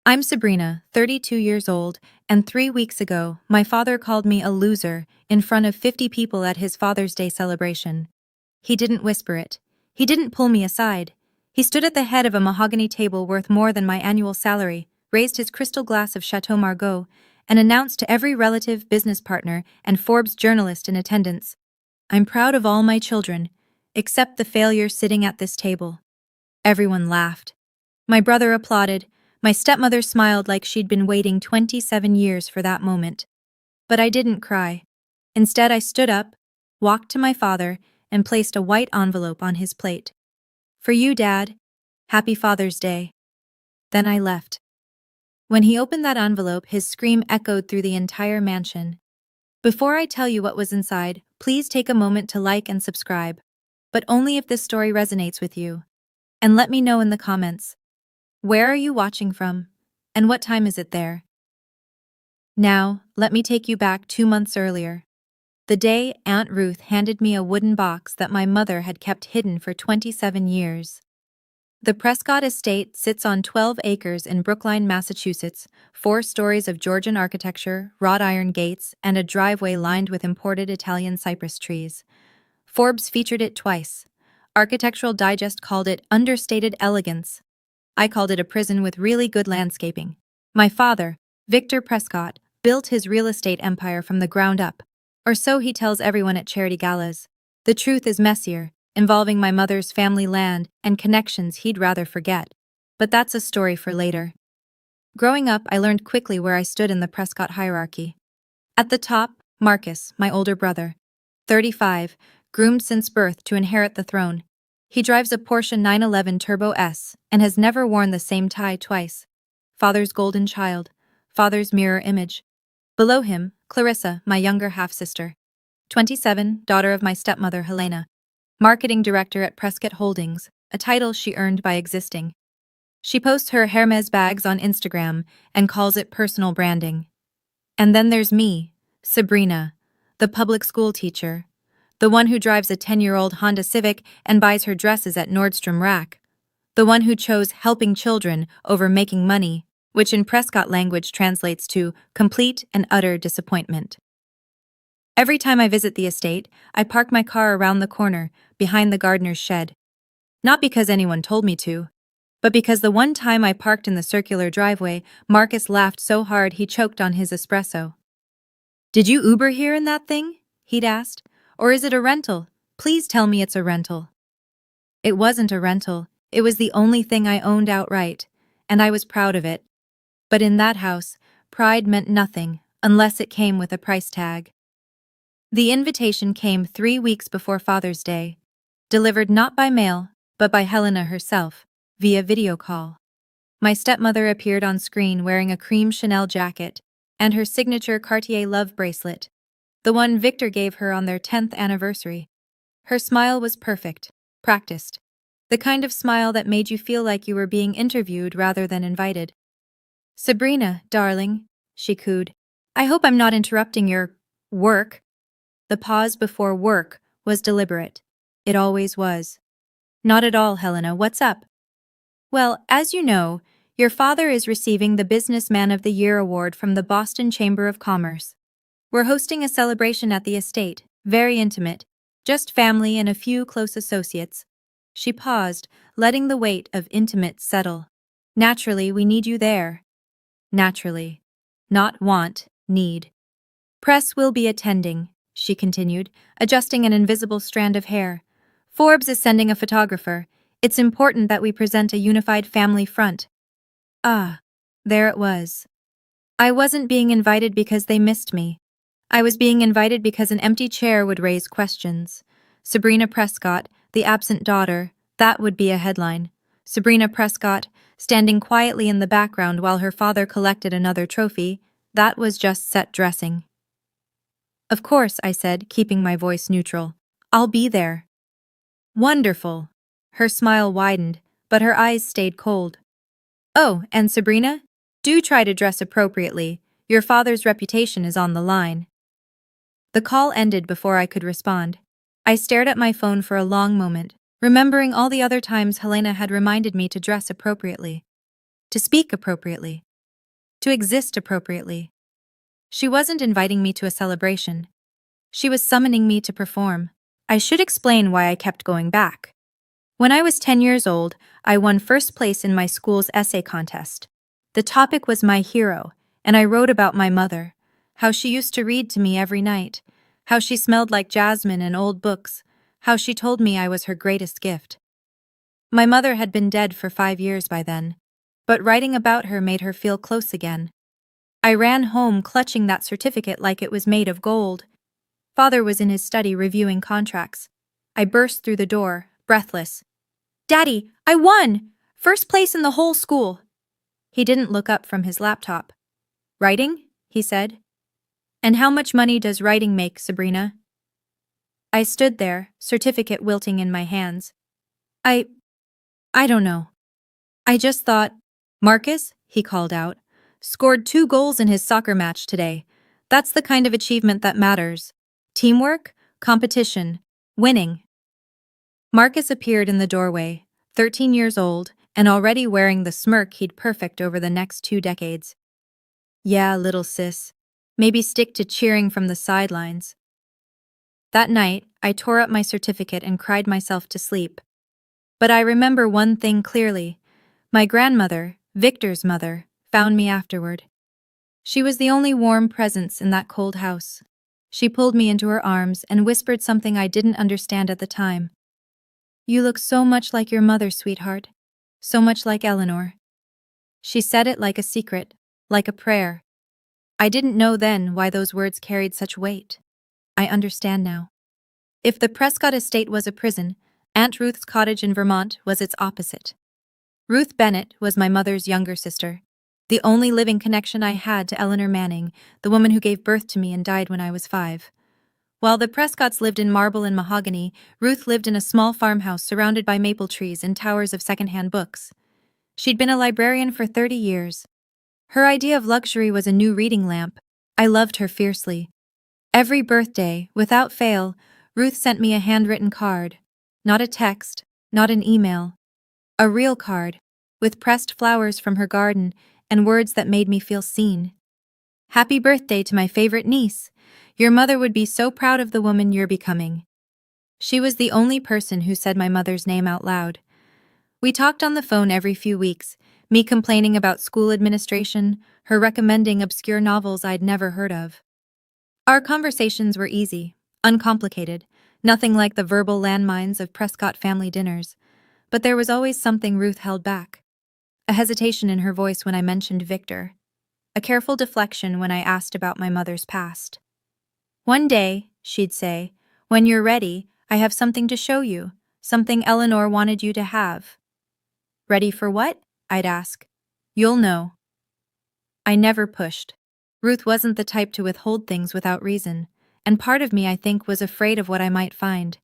I'm Sabrina, 32 years old, and 3 weeks ago, my father called me a loser in front of 50 people at his Father's Day celebration. He didn't whisper it. He didn't pull me aside. He stood at the head of a mahogany table worth more than my annual salary, raised his crystal glass of Chateau Margaux, and announced to every relative, business partner, and Forbes journalist in attendance, "I'm proud of all my children, except the failure sitting at this table." Everyone laughed. My brother applauded. My stepmother smiled like she'd been waiting 27 years for that moment. But I didn't cry. Instead, I stood up, walked to my father, and placed a white envelope on his plate. "For you, Dad. Happy Father's Day." Then I left. When he opened that envelope, his scream echoed through the entire mansion. Before I tell you what was inside, please take a moment to like and subscribe. But only if this story resonates with you. And let me know in the comments. Where are you watching from? And what time is it there? Now, let me take you back 2 months earlier. The day Aunt Ruth handed me a wooden box that my mother had kept hidden for 27 years. The Prescott estate sits on 12 acres in Brookline, Massachusetts, 4 stories of Georgian architecture, wrought iron gates, and a driveway lined with imported Italian cypress trees. Forbes featured it twice. Architectural Digest called it understated elegance. I called it a prison with really good landscaping. My father, Victor Prescott, built his real estate empire from the ground up, or so he tells everyone at charity galas. The truth is messier, involving my mother's family land and connections he'd rather forget. But that's a story for later. Growing up, I learned quickly where I stood in the Prescott hierarchy. At the top, Marcus, my older brother, 35, groomed since birth to inherit the throne. He drives a Porsche 911 Turbo S and has never worn the same tie twice. Father's golden child, father's mirror image. Below him, Clarissa, my younger half-sister, 27, daughter of my stepmother Helena, marketing director at Prescott Holdings, a title she earned by existing. She posts her Hermes bags on Instagram and calls it personal branding. And then there's me, Sabrina, the public school teacher, the one who drives a 10-year-old Honda Civic and buys her dresses at Nordstrom Rack, the one who chose helping children over making money, which in Prescott language translates to complete and utter disappointment. Every time I visit the estate, I park my car around the corner, behind the gardener's shed. Not because anyone told me to, but because the one time I parked in the circular driveway, Marcus laughed so hard he choked on his espresso. "Did you Uber here in that thing?" he'd asked. "Or is it a rental? Please tell me it's a rental." It wasn't a rental, it was the only thing I owned outright, and I was proud of it. But in that house, pride meant nothing unless it came with a price tag. The invitation came 3 weeks before Father's Day, delivered not by mail, but by Helena herself, via video call. My stepmother appeared on screen wearing a cream Chanel jacket and her signature Cartier love bracelet, the one Victor gave her on their 10th anniversary. Her smile was perfect, practiced, the kind of smile that made you feel like you were being interviewed rather than invited. "Sabrina, darling," she cooed, "I hope I'm not interrupting your work." The pause before work was deliberate. It always was. "Not at all, Helena. What's up?" "Well, as you know, your father is receiving the Businessman of the Year award from the Boston Chamber of Commerce. We're hosting a celebration at the estate, very intimate, just family and a few close associates." She paused, letting the weight of intimate settle. "Naturally, we need you there." Naturally. Not want, need. "Press will be attending," she continued, adjusting an invisible strand of hair. "Forbes is sending a photographer. It's important that we present a unified family front." Ah, there it was. I wasn't being invited because they missed me. I was being invited because an empty chair would raise questions. Sabrina Prescott, the absent daughter, that would be a headline. Sabrina Prescott, standing quietly in the background while her father collected another trophy, that was just set dressing. "Of course," I said, keeping my voice neutral. "I'll be there." "Wonderful." Her smile widened, but her eyes stayed cold. "Oh, and Sabrina, do try to dress appropriately. Your father's reputation is on the line." The call ended before I could respond. I stared at my phone for a long moment, remembering all the other times Helena had reminded me to dress appropriately, to speak appropriately, to exist appropriately. She wasn't inviting me to a celebration. She was summoning me to perform. I should explain why I kept going back. When I was 10 years old, I won first place in my school's essay contest. The topic was my hero, and I wrote about my mother, how she used to read to me every night, how she smelled like jasmine and old books, how she told me I was her greatest gift. My mother had been dead for 5 years by then, but writing about her made her feel close again. I ran home clutching that certificate like it was made of gold. Father was in his study reviewing contracts. I burst through the door, breathless. "Daddy, I won! First place in the whole school!" He didn't look up from his laptop. "Writing?" he said. "And how much money does writing make, Sabrina?" I stood there, certificate wilting in my hands. I don't know. I just thought, "Marcus," he called out, "scored 2 goals in his soccer match today. That's the kind of achievement that matters. Teamwork, competition, winning." Marcus appeared in the doorway, 13 years old, and already wearing the smirk he'd perfect over the next 2 decades. "Yeah, little sis. Maybe stick to cheering from the sidelines." That night, I tore up my certificate and cried myself to sleep. But I remember one thing clearly. My grandmother, Victor's mother, found me afterward. She was the only warm presence in that cold house. She pulled me into her arms and whispered something I didn't understand at the time. "You look so much like your mother, sweetheart. So much like Eleanor." She said it like a secret, like a prayer. I didn't know then why those words carried such weight. I understand now. If the Prescott estate was a prison, Aunt Ruth's cottage in Vermont was its opposite. Ruth Bennett was my mother's younger sister, the only living connection I had to Eleanor Manning, the woman who gave birth to me and died when I was 5. While the Prescotts lived in marble and mahogany, Ruth lived in a small farmhouse surrounded by maple trees and towers of secondhand books. She'd been a librarian for 30 years. Her idea of luxury was a new reading lamp. I loved her fiercely. Every birthday, without fail, Ruth sent me a handwritten card. Not a text, not an email. A real card, with pressed flowers from her garden and words that made me feel seen. "Happy birthday to my favorite niece. Your mother would be so proud of the woman you're becoming." She was the only person who said my mother's name out loud. We talked on the phone every few weeks, me complaining about school administration, her recommending obscure novels I'd never heard of. Our conversations were easy, uncomplicated, nothing like the verbal landmines of Prescott family dinners. But there was always something Ruth held back. A hesitation in her voice when I mentioned Victor. A careful deflection when I asked about my mother's past. "One day," she'd say, "when you're ready, I have something to show you, something Eleanor wanted you to have." "Ready for what?" I'd ask. "You'll know." I never pushed. Ruth wasn't the type to withhold things without reason, and part of me, I think, was afraid of what I might find.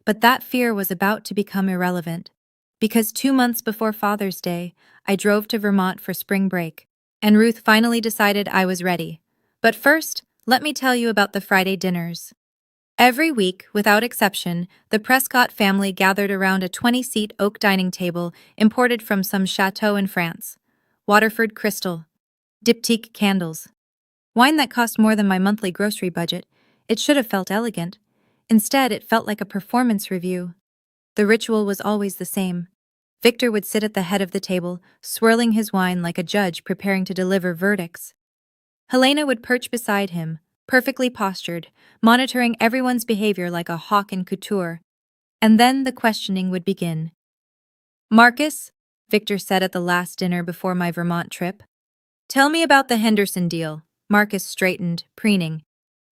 But that fear was about to become irrelevant. Because 2 months before Father's Day, I drove to Vermont for spring break, and Ruth finally decided I was ready. But first, let me tell you about the Friday dinners. Every week, without exception, the Prescott family gathered around a 20-seat oak dining table imported from some chateau in France. Waterford crystal, diptyque candles, wine that cost more than my monthly grocery budget. It should have felt elegant. Instead, it felt like a performance review. The ritual was always the same. Victor would sit at the head of the table, swirling his wine like a judge preparing to deliver verdicts. Helena would perch beside him, perfectly postured, monitoring everyone's behavior like a hawk in couture. And then the questioning would begin. "Marcus," Victor said at the last dinner before my Vermont trip, "tell me about the Henderson deal." Marcus straightened, preening.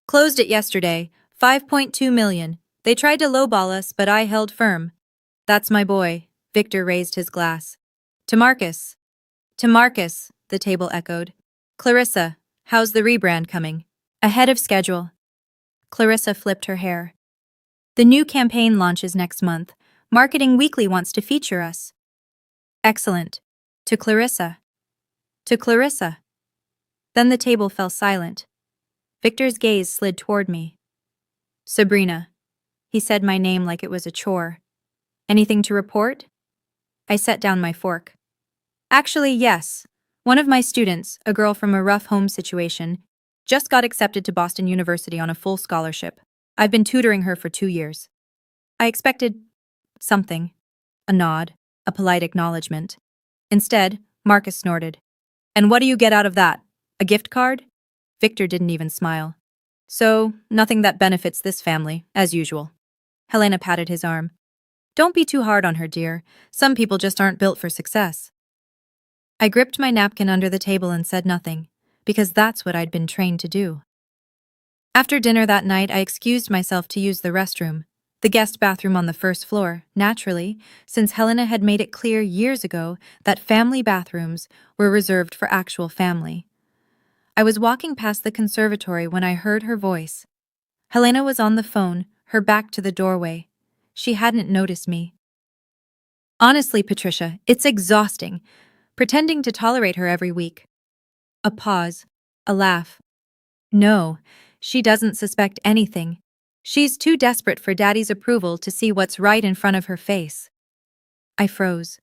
"Closed it yesterday, 5.2 million. They tried to lowball us, but I held firm." "That's my boy," Victor raised his glass. "To Marcus." "To Marcus," the table echoed. "Clarissa, how's the rebrand coming?" "Ahead of schedule." Clarissa flipped her hair. "The new campaign launches next month. Marketing Weekly wants to feature us." "Excellent." To Clarissa. To Clarissa. Then the table fell silent. Victor's gaze slid toward me. "Sabrina." He said my name like it was a chore. "Anything to report?" I set down my fork. "Actually, yes. One of my students, a girl from a rough home situation, just got accepted to Boston University on a full scholarship. I've been tutoring her for 2 years. I expected something, a nod, a polite acknowledgement. Instead, Marcus snorted. And what do you get out of that? A gift card? Victor didn't even smile. So, nothing that benefits this family, as usual. Helena patted his arm. Don't be too hard on her, dear. Some people just aren't built for success. I gripped my napkin under the table and said nothing, because that's what I'd been trained to do. After dinner that night, I excused myself to use the restroom, the guest bathroom on the first floor, naturally, since Helena had made it clear years ago that family bathrooms were reserved for actual family. I was walking past the conservatory when I heard her voice. Helena was on the phone, her back to the doorway. She hadn't noticed me. Honestly, Patricia, it's exhausting, pretending to tolerate her every week. A pause, a laugh. No, she doesn't suspect anything. She's too desperate for Daddy's approval to see what's right in front of her face. I froze.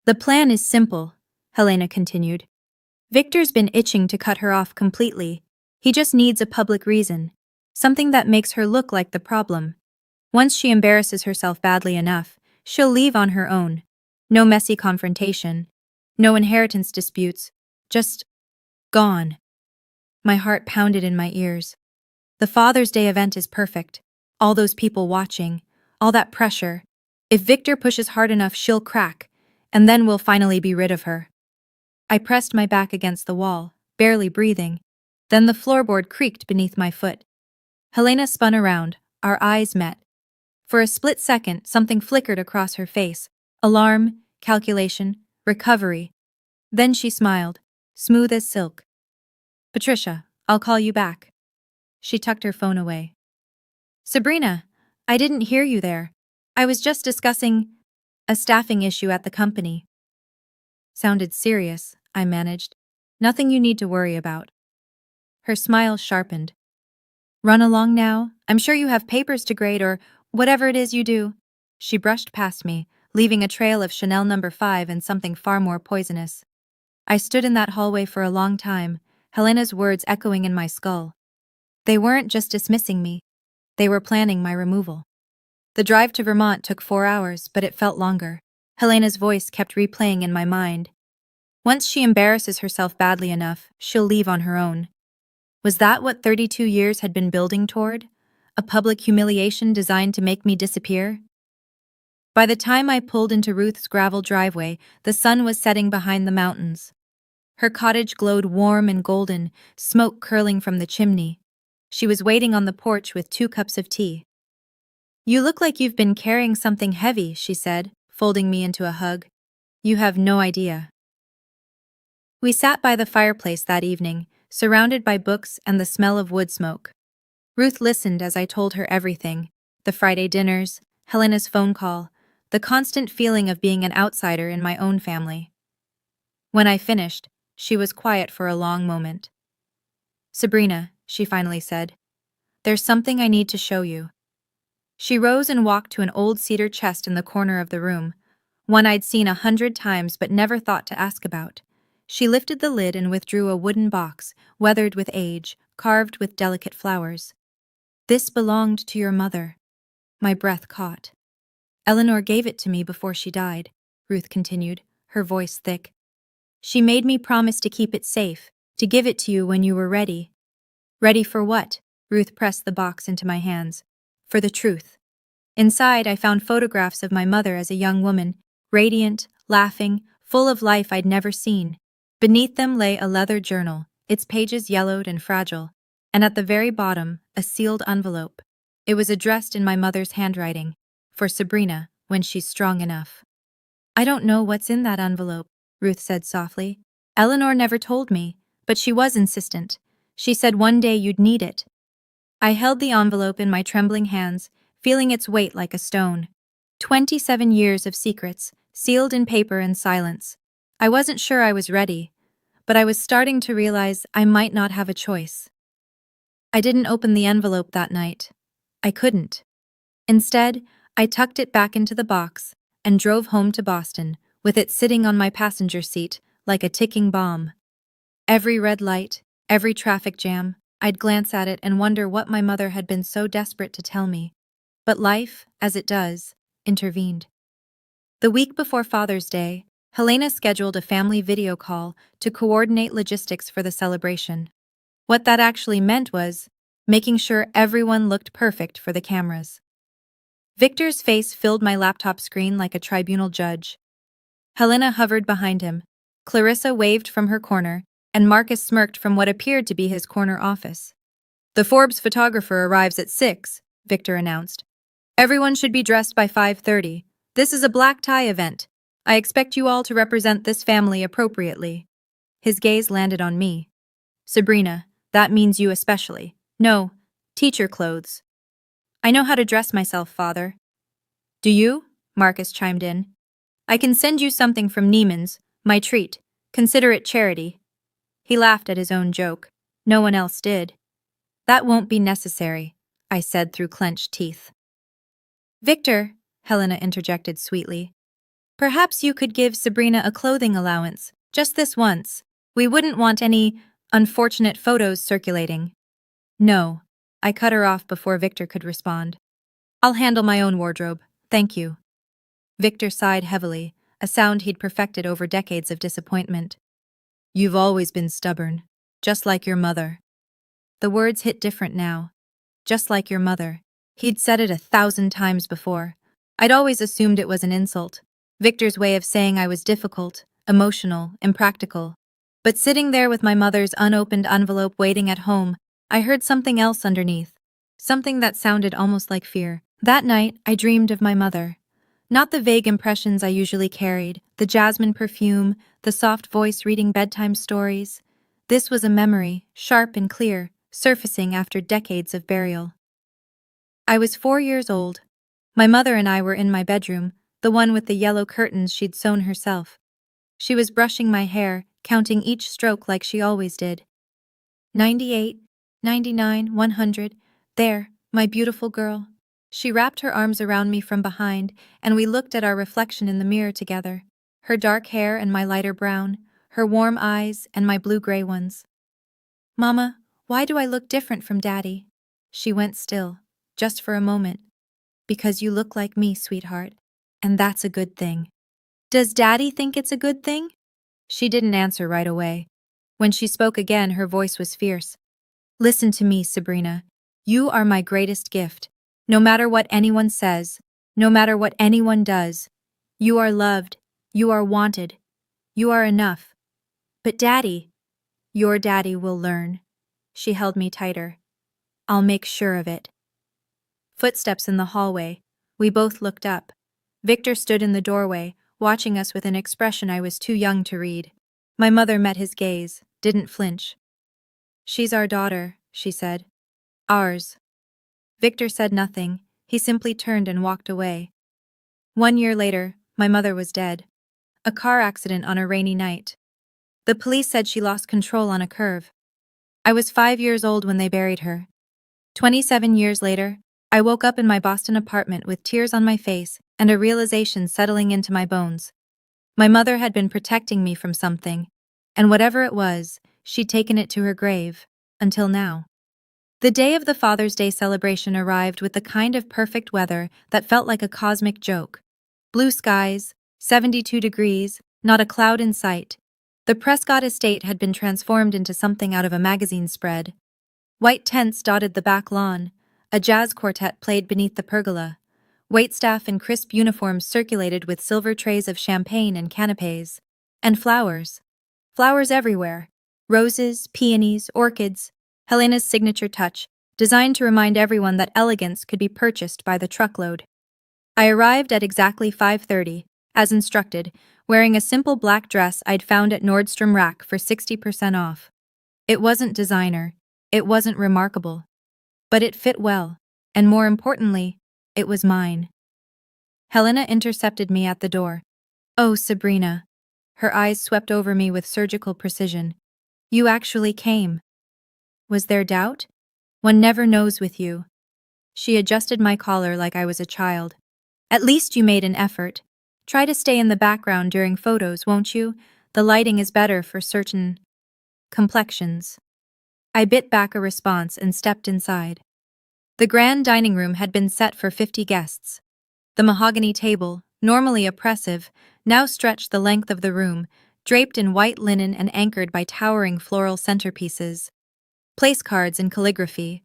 The plan is simple, Helena continued. Victor's been itching to cut her off completely. He just needs a public reason, something that makes her look like the problem. Once she embarrasses herself badly enough, she'll leave on her own. No messy confrontation, no inheritance disputes, just gone. My heart pounded in my ears. The Father's Day event is perfect. All those people watching, all that pressure. If Victor pushes hard enough, she'll crack, and then we'll finally be rid of her. I pressed my back against the wall, barely breathing. Then the floorboard creaked beneath my foot. Helena spun around, our eyes met. For a split second, something flickered across her face. Alarm, calculation, recovery. Then she smiled, smooth as silk. Patricia, I'll call you back. She tucked her phone away. Sabrina, I didn't hear you there. I was just discussing a staffing issue at the company. Sounded serious, I managed. Nothing you need to worry about. Her smile sharpened. Run along now. I'm sure you have papers to grade or whatever it is you do. She brushed past me, leaving a trail of Chanel No. 5 and something far more poisonous. I stood in that hallway for a long time, Helena's words echoing in my skull. They weren't just dismissing me. They were planning my removal. The drive to Vermont took 4 hours, but it felt longer. Helena's voice kept replaying in my mind. Once she embarrasses herself badly enough, she'll leave on her own. Was that what 32 years had been building toward? A public humiliation designed to make me disappear? By the time I pulled into Ruth's gravel driveway, the sun was setting behind the mountains. Her cottage glowed warm and golden, smoke curling from the chimney. She was waiting on the porch with 2 cups of tea. You look like you've been carrying something heavy, she said, folding me into a hug. You have no idea. We sat by the fireplace that evening, surrounded by books and the smell of wood smoke. Ruth listened as I told her everything, the Friday dinners, Helena's phone call, the constant feeling of being an outsider in my own family. When I finished, she was quiet for a long moment. Sabrina, she finally said, there's something I need to show you. She rose and walked to an old cedar chest in the corner of the room, one I'd seen 100 times but never thought to ask about. She lifted the lid and withdrew a wooden box, weathered with age, carved with delicate flowers. This belonged to your mother. My breath caught. Eleanor gave it to me before she died, Ruth continued, her voice thick. She made me promise to keep it safe, to give it to you when you were ready. Ready for what? Ruth pressed the box into my hands. For the truth. Inside, I found photographs of my mother as a young woman, radiant, laughing, full of life I'd never seen. Beneath them lay a leather journal, its pages yellowed and fragile, and at the very bottom, a sealed envelope. It was addressed in my mother's handwriting, for Sabrina, when she's strong enough. I don't know what's in that envelope, Ruth said softly. Eleanor never told me, but she was insistent. She said one day you'd need it. I held the envelope in my trembling hands, feeling its weight like a stone. 27 years of secrets, sealed in paper and silence. I wasn't sure I was ready, but I was starting to realize I might not have a choice. I didn't open the envelope that night. I couldn't. Instead, I tucked it back into the box and drove home to Boston, with it sitting on my passenger seat, like a ticking bomb. Every red light, every traffic jam, I'd glance at it and wonder what my mother had been so desperate to tell me. But life, as it does, intervened. The week before Father's Day, Helena scheduled a family video call to coordinate logistics for the celebration. What that actually meant was making sure everyone looked perfect for the cameras. Victor's face filled my laptop screen like a tribunal judge. Helena hovered behind him. Clarissa waved from her corner, and Marcus smirked from what appeared to be his corner office. "The Forbes photographer arrives at 6, Victor announced. "Everyone should be dressed by 5:30. This is a black tie event. I expect you all to represent this family appropriately." His gaze landed on me. "Sabrina, that means you especially. No, teacher clothes." "I know how to dress myself, Father." "Do you?" Marcus chimed in. "I can send you something from Neiman's, my treat. Consider it charity." He laughed at his own joke. No one else did. "That won't be necessary," I said through clenched teeth. "Victor," Helena interjected sweetly, "perhaps you could give Sabrina a clothing allowance, just this once. We wouldn't want any unfortunate photos circulating." "No," I cut her off before Victor could respond. "I'll handle my own wardrobe, thank you." Victor sighed heavily, a sound he'd perfected over decades of disappointment. "You've always been stubborn, just like your mother." The words hit different now. Just like your mother. He'd said it 1,000 times before. I'd always assumed it was an insult. Victor's way of saying I was difficult, emotional, impractical. But sitting there with my mother's unopened envelope waiting at home, I heard something else underneath. Something that sounded almost like fear. That night, I dreamed of my mother. Not the vague impressions I usually carried, the jasmine perfume, the soft voice reading bedtime stories. This was a memory, sharp and clear, surfacing after decades of burial. I was 4 years old. My mother and I were in my bedroom, the one with the yellow curtains she'd sewn herself. She was brushing my hair, counting each stroke like she always did. 98, 99, 100. There, my beautiful girl. She wrapped her arms around me from behind, and we looked at our reflection in the mirror together. Her dark hair and my lighter brown, her warm eyes and my blue-gray ones. "Mama, why do I look different from Daddy?" She went still, just for a moment. "Because you look like me, sweetheart, and that's a good thing." "Does Daddy think it's a good thing?" She didn't answer right away. When she spoke again, her voice was fierce. "Listen to me, Sabrina. You are my greatest gift. No matter what anyone says, no matter what anyone does, you are loved, you are wanted, you are enough. But Daddy, your Daddy will learn." She held me tighter. "I'll make sure of it." Footsteps in the hallway. We both looked up. Victor stood in the doorway, watching us with an expression I was too young to read. My mother met his gaze, didn't flinch. "She's our daughter," she said. "Ours." Victor said nothing. He simply turned and walked away. 1 year later, my mother was dead. A car accident on a rainy night. The police said she lost control on a curve. I was 5 years old when they buried her. 27 years later, I woke up in my Boston apartment with tears on my face and a realization settling into my bones. My mother had been protecting me from something, and whatever it was, she'd taken it to her grave, until now. The day of the Father's Day celebration arrived with the kind of perfect weather that felt like a cosmic joke. Blue skies, 72 degrees, not a cloud in sight. The Prescott estate had been transformed into something out of a magazine spread. White tents dotted the back lawn. A jazz quartet played beneath the pergola. Waitstaff in crisp uniforms circulated with silver trays of champagne and canapes. And flowers. Flowers everywhere. Roses, peonies, orchids. Helena's signature touch, designed to remind everyone that elegance could be purchased by the truckload. I arrived at exactly 5:30, as instructed, wearing a simple black dress I'd found at Nordstrom Rack for 60% off. It wasn't designer. It wasn't remarkable. But it fit well, and more importantly, it was mine. Helena intercepted me at the door. "Oh, Sabrina." Her eyes swept over me with surgical precision. "You actually came." Was there doubt? One never knows with you. She adjusted my collar like I was a child. "At least you made an effort. Try to stay in the background during photos, won't you? The lighting is better for certain complexions. I bit back a response and stepped inside. The grand dining room had been set for 50 guests. The mahogany table, normally oppressive, now stretched the length of the room, draped in white linen and anchored by towering floral centerpieces. Place cards in calligraphy.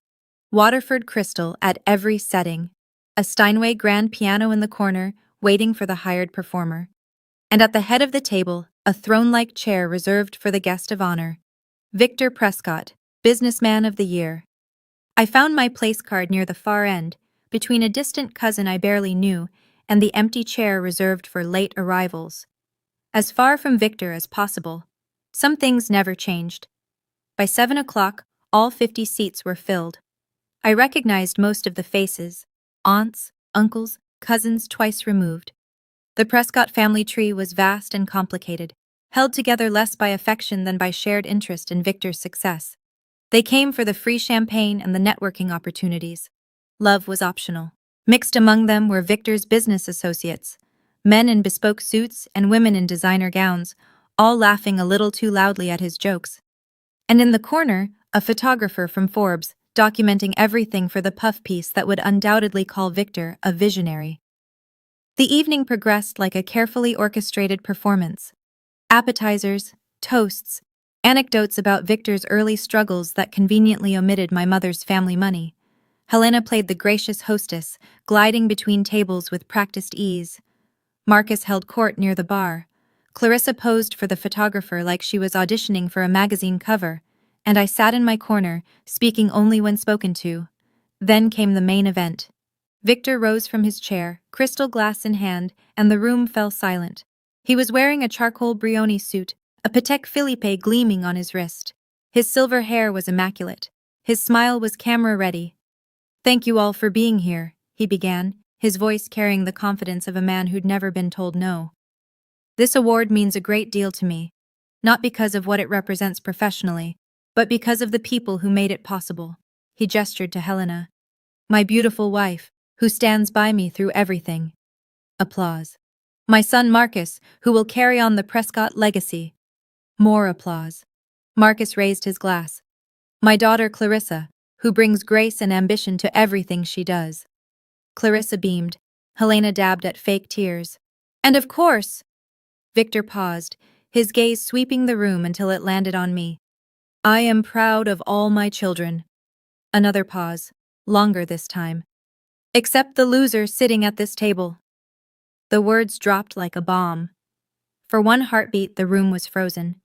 Waterford crystal at every setting. A Steinway grand piano in the corner, waiting for the hired performer. And at the head of the table, a throne-like chair reserved for the guest of honor. Victor Prescott, Businessman of the Year. I found my place card near the far end, between a distant cousin I barely knew and the empty chair reserved for late arrivals. As far from Victor as possible. Some things never changed. By 7 o'clock, all 50 seats were filled. I recognized most of the faces, aunts, uncles, cousins twice removed. The Prescott family tree was vast and complicated, held together less by affection than by shared interest in Victor's success. They came for the free champagne and the networking opportunities. Love was optional. Mixed among them were Victor's business associates, men in bespoke suits and women in designer gowns, all laughing a little too loudly at his jokes. And in the corner, a photographer from Forbes, documenting everything for the puff piece that would undoubtedly call Victor a visionary. The evening progressed like a carefully orchestrated performance. Appetizers, toasts, anecdotes about Victor's early struggles that conveniently omitted my mother's family money. Helena played the gracious hostess, gliding between tables with practiced ease. Marcus held court near the bar. Clarissa posed for the photographer like she was auditioning for a magazine cover, and I sat in my corner, speaking only when spoken to. Then came the main event. Victor rose from his chair, crystal glass in hand, and the room fell silent. He was wearing a charcoal Brioni suit, a Patek Philippe gleaming on his wrist. His silver hair was immaculate. His smile was camera-ready. "Thank you all for being here," he began, his voice carrying the confidence of a man who'd never been told no. "This award means a great deal to me, not because of what it represents professionally, but because of the people who made it possible." He gestured to Helena. "My beautiful wife, who stands by me through everything." Applause. "My son Marcus, who will carry on the Prescott legacy." More applause. Marcus raised his glass. "My daughter Clarissa, who brings grace and ambition to everything she does." Clarissa beamed. Helena dabbed at fake tears. "And of course—" Victor paused, his gaze sweeping the room until it landed on me. "I am proud of all my children." Another pause, longer this time. "Except the loser sitting at this table." The words dropped like a bomb. For one heartbeat, the room was frozen.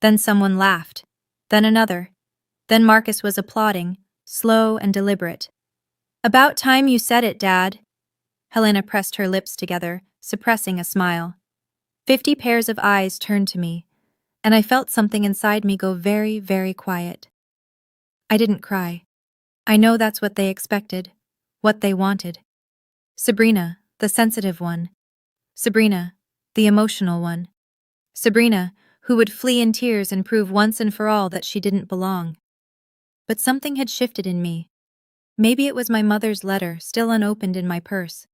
Then someone laughed. Then another. Then Marcus was applauding, slow and deliberate. "About time you said it, Dad." Helena pressed her lips together, suppressing a smile. 50 pairs of eyes turned to me, and I felt something inside me go very, very quiet. I didn't cry. I know that's what they expected, what they wanted. Sabrina, the sensitive one. Sabrina, the emotional one. Sabrina, who would flee in tears and prove once and for all that she didn't belong. But something had shifted in me. Maybe it was my mother's letter, still unopened in my purse.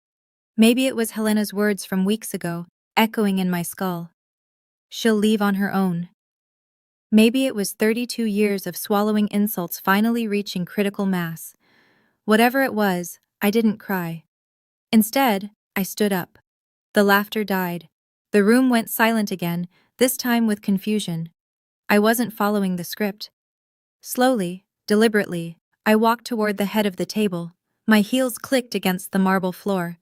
Maybe it was Helena's words from weeks ago, echoing in my skull. She'll leave on her own. Maybe it was 32 years of swallowing insults finally reaching critical mass. Whatever it was, I didn't cry. Instead, I stood up. The laughter died. The room went silent again, this time with confusion. I wasn't following the script. Slowly, deliberately, I walked toward the head of the table. My heels clicked against the marble floor.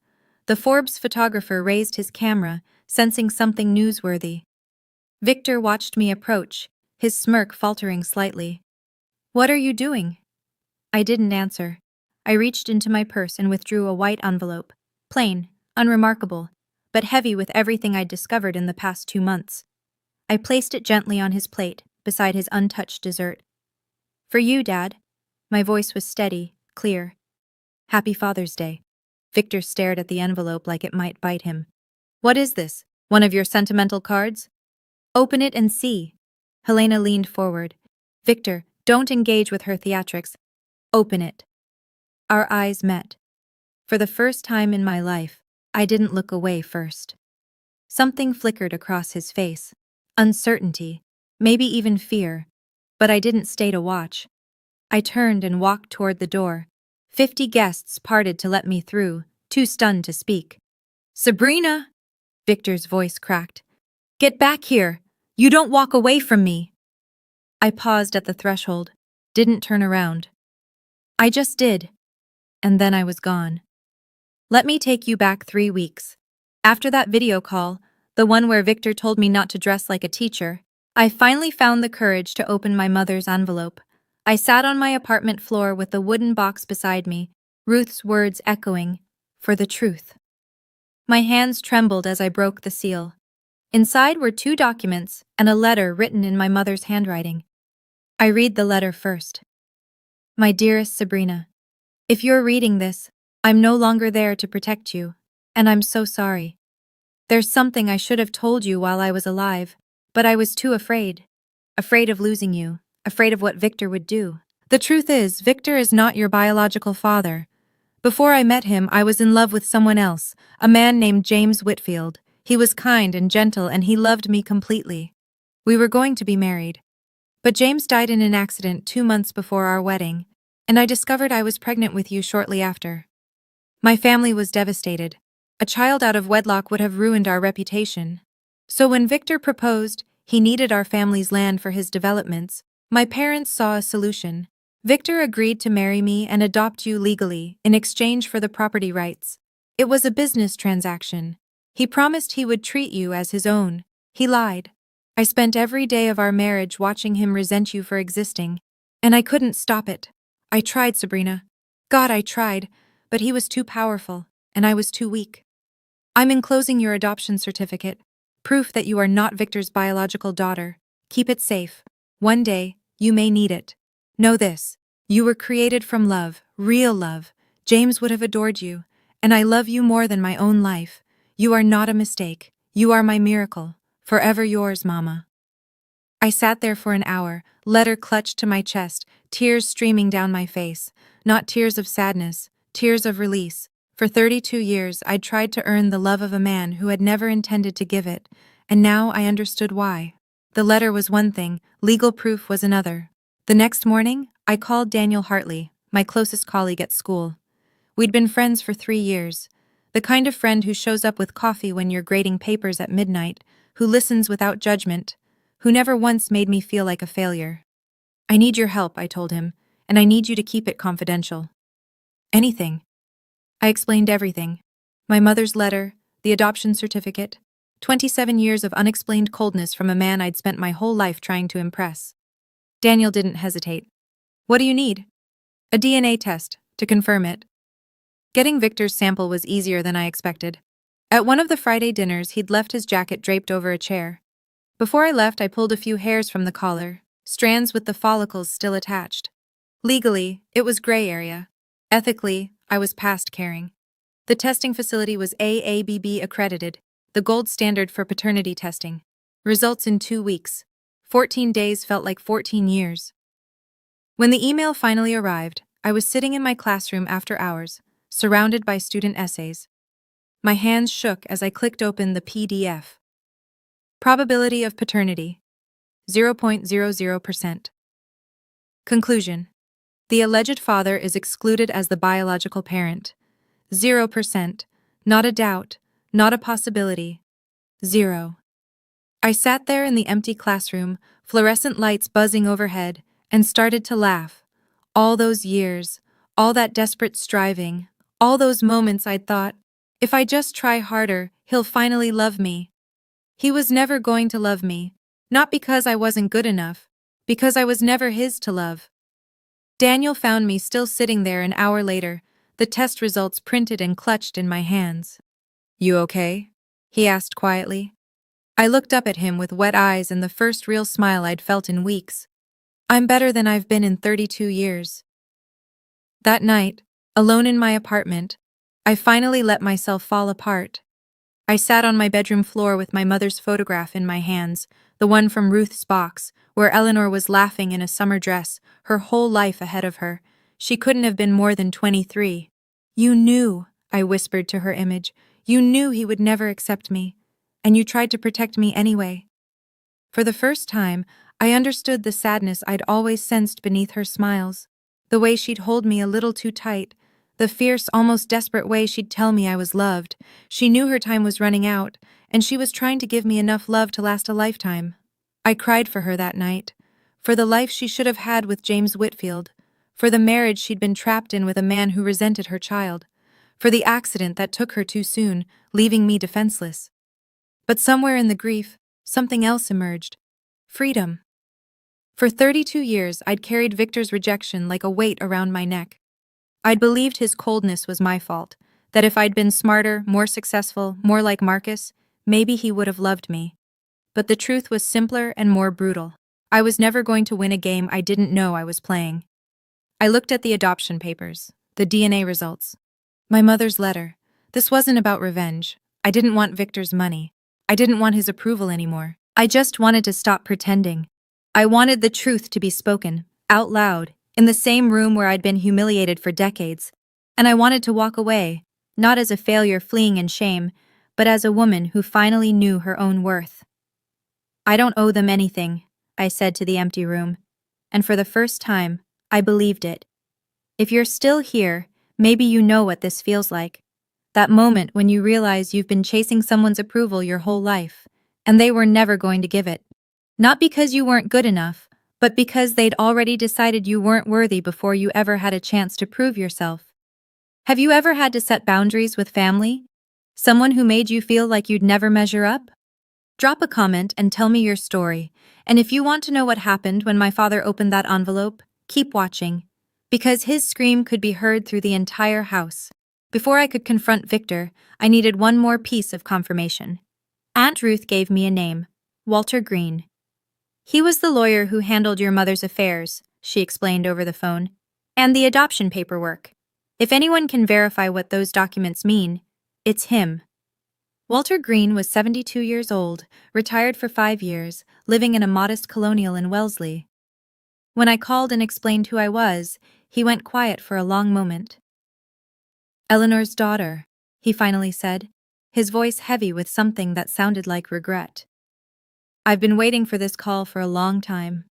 The Forbes photographer raised his camera, sensing something newsworthy. Victor watched me approach, his smirk faltering slightly. "What are you doing?" I didn't answer. I reached into my purse and withdrew a white envelope. Plain, unremarkable, but heavy with everything I'd discovered in the past 2 months. I placed it gently on his plate, beside his untouched dessert. "For you, Dad." My voice was steady, clear. "Happy Father's Day." Victor stared at the envelope like it might bite him. "What is this? One of your sentimental cards?" "Open it and see." Helena leaned forward. "Victor, don't engage with her theatrics. Open it." Our eyes met. For the first time in my life, I didn't look away first. Something flickered across his face. uncertainty, maybe even fear. But I didn't stay to watch. I turned and walked toward the door. 50 guests parted to let me through, too stunned to speak. "Sabrina!" Victor's voice cracked. "Get back here! You don't walk away from me!" I paused at the threshold, didn't turn around. I just did, and then I was gone. Let me take you back 3 weeks. After that video call, the one where Victor told me not to dress like a teacher, I finally found the courage to open my mother's envelope. I sat on my apartment floor with the wooden box beside me, Ruth's words echoing, "For the truth." My hands trembled as I broke the seal. Inside were 2 documents and a letter written in my mother's handwriting. I read the letter first. "My dearest Sabrina, if you're reading this, I'm no longer there to protect you, and I'm so sorry. There's something I should have told you while I was alive, but I was too afraid. Afraid of losing you, afraid of what Victor would do. The truth is, Victor is not your biological father. Before I met him, I was in love with someone else, a man named James Whitfield. He was kind and gentle, and he loved me completely. We were going to be married. But James died in an accident 2 months before our wedding, and I discovered I was pregnant with you shortly after. My family was devastated. A child out of wedlock would have ruined our reputation. So when Victor proposed, he needed our family's land for his developments. My parents saw a solution. Victor agreed to marry me and adopt you legally in exchange for the property rights. It was a business transaction. He promised he would treat you as his own. He lied. I spent every day of our marriage watching him resent you for existing, and I couldn't stop it. I tried, Sabrina. God, I tried, but he was too powerful, and I was too weak. I'm enclosing your adoption certificate, proof that you are not Victor's biological daughter. Keep it safe. One day, you may need it. Know this, you were created from love, real love. James would have adored you, and I love you more than my own life. You are not a mistake. You are my miracle. Forever yours, Mama. I sat there for an hour, letter clutched to my chest, tears streaming down my face. Not tears of sadness, tears of release. For 32 years, I'd tried to earn the love of a man who had never intended to give it, and now I understood why. The letter was one thing, legal proof was another. The next morning, I called Daniel Hartley, my closest colleague at school. We'd been friends for 3 years. The kind of friend who shows up with coffee when you're grading papers at midnight, who listens without judgment, who never once made me feel like a failure. I need your help, I told him, and I need you to keep it confidential. Anything. I explained everything. My mother's letter, the adoption certificate, 27 years of unexplained coldness from a man I'd spent my whole life trying to impress. Daniel didn't hesitate. What do you need? A DNA test, to confirm it. Getting Victor's sample was easier than I expected. At one of the Friday dinners, he'd left his jacket draped over a chair. Before I left, I pulled a few hairs from the collar, strands with the follicles still attached. Legally, it was gray area. Ethically, I was past caring. The testing facility was AABB accredited, the gold standard for paternity testing. Results in 2 weeks. 14 days felt like 14 years. When the email finally arrived, I was sitting in my classroom after hours, surrounded by student essays. My hands shook as I clicked open the PDF. Probability of paternity, 0.00%. Conclusion. The alleged father is excluded as the biological parent. 0%. Not a doubt, not a possibility. 0. I sat there in the empty classroom, fluorescent lights buzzing overhead, and started to laugh. All those years, all that desperate striving, all those moments I'd thought, if I just try harder, he'll finally love me. He was never going to love me, not because I wasn't good enough, because I was never his to love. Daniel found me still sitting there an hour later, the test results printed and clutched in my hands. "You okay?" he asked quietly. I looked up at him with wet eyes and the first real smile I'd felt in weeks. "I'm better than I've been in 32 years. That night, alone in my apartment, I finally let myself fall apart. I sat on my bedroom floor with my mother's photograph in my hands, the one from Ruth's box, where Eleanor was laughing in a summer dress, her whole life ahead of her. She couldn't have been more than 23. "You knew," I whispered to her image, "you knew he would never accept me, and you tried to protect me anyway." For the first time, I understood the sadness I'd always sensed beneath her smiles. The way she'd hold me a little too tight, the fierce, almost desperate way she'd tell me I was loved. She knew her time was running out, and she was trying to give me enough love to last a lifetime. I cried for her that night, for the life she should have had with James Whitfield, for the marriage she'd been trapped in with a man who resented her child, for the accident that took her too soon, leaving me defenseless. But somewhere in the grief, something else emerged. Freedom. For 32 years, I'd carried Victor's rejection like a weight around my neck. I'd believed his coldness was my fault, that if I'd been smarter, more successful, more like Marcus, maybe he would have loved me. But the truth was simpler and more brutal. I was never going to win a game I didn't know I was playing. I looked at the adoption papers, the DNA results. My mother's letter. This wasn't about revenge. I didn't want Victor's money. I didn't want his approval anymore. I just wanted to stop pretending. I wanted the truth to be spoken, out loud, in the same room where I'd been humiliated for decades. And I wanted to walk away, not as a failure fleeing in shame, but as a woman who finally knew her own worth. I don't owe them anything, I said to the empty room. And for the first time, I believed it. If you're still here, maybe you know what this feels like. That moment when you realize you've been chasing someone's approval your whole life, and they were never going to give it. Not because you weren't good enough, but because they'd already decided you weren't worthy before you ever had a chance to prove yourself. Have you ever had to set boundaries with family? Someone who made you feel like you'd never measure up? Drop a comment and tell me your story, and if you want to know what happened when my father opened that envelope, keep watching, because his scream could be heard through the entire house. Before I could confront Victor, I needed one more piece of confirmation. Aunt Ruth gave me a name, Walter Green. He was the lawyer who handled your mother's affairs, she explained over the phone, and the adoption paperwork. If anyone can verify what those documents mean, it's him. Walter Green was 72 years old, retired for 5 years, living in a modest colonial in Wellesley. When I called and explained who I was, he went quiet for a long moment. Eleanor's daughter, he finally said, his voice heavy with something that sounded like regret. I've been waiting for this call for a long time.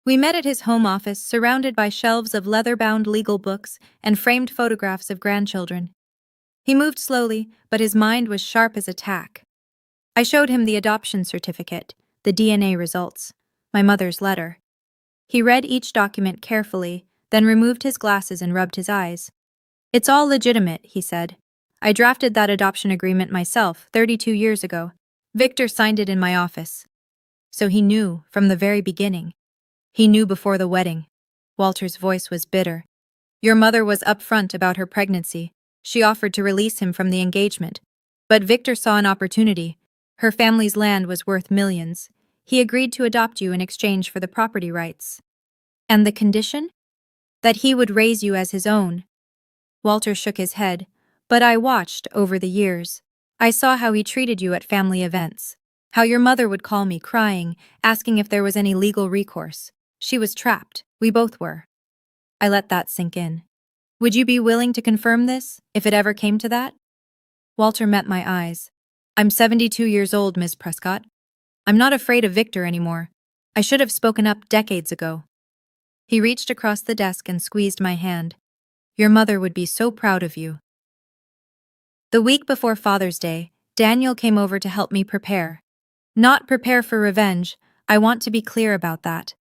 We met at his home office, surrounded by shelves of leather-bound legal books and framed photographs of grandchildren. He moved slowly, but his mind was sharp as a tack. I showed him the adoption certificate, the DNA results, my mother's letter. He read each document carefully, then removed his glasses and rubbed his eyes. It's all legitimate, he said. I drafted that adoption agreement myself 32 years ago. Victor signed it in my office. So he knew from the very beginning. He knew before the wedding. Walter's voice was bitter. Your mother was upfront about her pregnancy. She offered to release him from the engagement. But Victor saw an opportunity. Her family's land was worth millions. He agreed to adopt you in exchange for the property rights. And the condition? That he would raise you as his own. Walter shook his head, but I watched over the years. I saw how he treated you at family events. How your mother would call me crying, asking if there was any legal recourse. She was trapped. We both were. I let that sink in. Would you be willing to confirm this, if it ever came to that? Walter met my eyes. I'm 72 years old, Miss Prescott. I'm not afraid of Victor anymore. I should have spoken up decades ago. He reached across the desk and squeezed my hand. Your mother would be so proud of you. The week before Father's Day, Daniel came over to help me prepare. Not prepare for revenge, I want to be clear about that.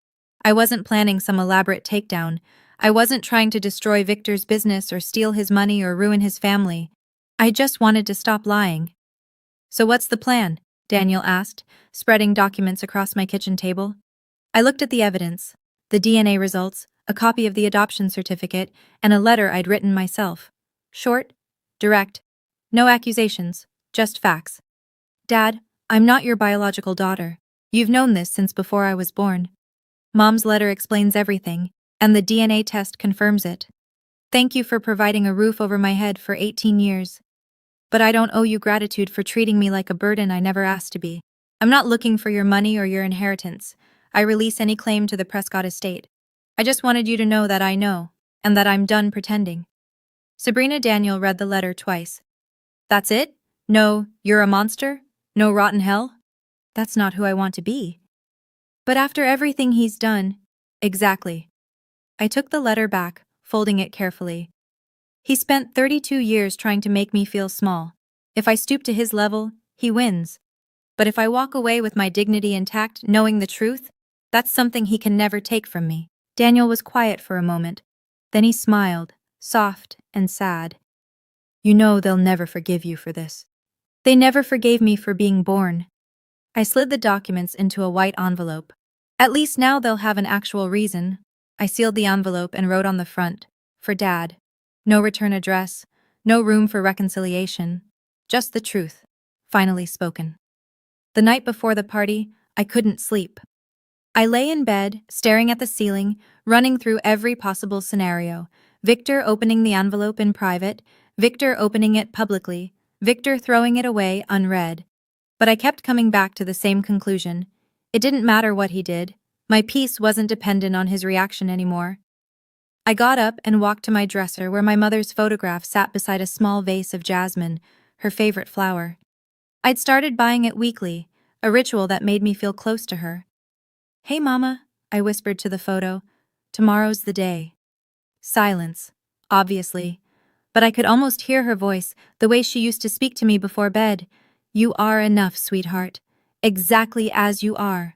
I wasn't planning some elaborate takedown. I wasn't trying to destroy Victor's business or steal his money or ruin his family. I just wanted to stop lying. So what's the plan? Daniel asked, spreading documents across my kitchen table. I looked at the evidence, the DNA results, a copy of the adoption certificate, and a letter I'd written myself. Short, direct, no accusations, just facts. Dad, I'm not your biological daughter. You've known this since before I was born. Mom's letter explains everything, and the DNA test confirms it. Thank you for providing a roof over my head for 18 years. But I don't owe you gratitude for treating me like a burden I never asked to be. I'm not looking for your money or your inheritance. I release any claim to the Prescott estate. I just wanted you to know that I know, and that I'm done pretending. Sabrina Daniel read the letter twice. That's it? No, you're a monster? No rotten hell? That's not who I want to be. But after everything he's done. Exactly. I took the letter back, folding it carefully. He spent 32 years trying to make me feel small. If I stoop to his level, he wins. But if I walk away with my dignity intact, knowing the truth, that's something he can never take from me. Daniel was quiet for a moment. Then he smiled, soft and sad. You know they'll never forgive you for this. They never forgave me for being born. I slid the documents into a white envelope. At least now they'll have an actual reason. I sealed the envelope and wrote on the front, for Dad. No return address, no room for reconciliation. Just the truth, finally spoken. The night before the party, I couldn't sleep. I lay in bed, staring at the ceiling, running through every possible scenario. Victor opening the envelope in private, Victor opening it publicly, Victor throwing it away unread. But I kept coming back to the same conclusion. It didn't matter what he did. My peace wasn't dependent on his reaction anymore. I got up and walked to my dresser where my mother's photograph sat beside a small vase of jasmine, her favorite flower. I'd started buying it weekly, a ritual that made me feel close to her. Hey, Mama, I whispered to the photo. Tomorrow's the day. Silence, obviously. But I could almost hear her voice, the way she used to speak to me before bed. You are enough, sweetheart. Exactly as you are.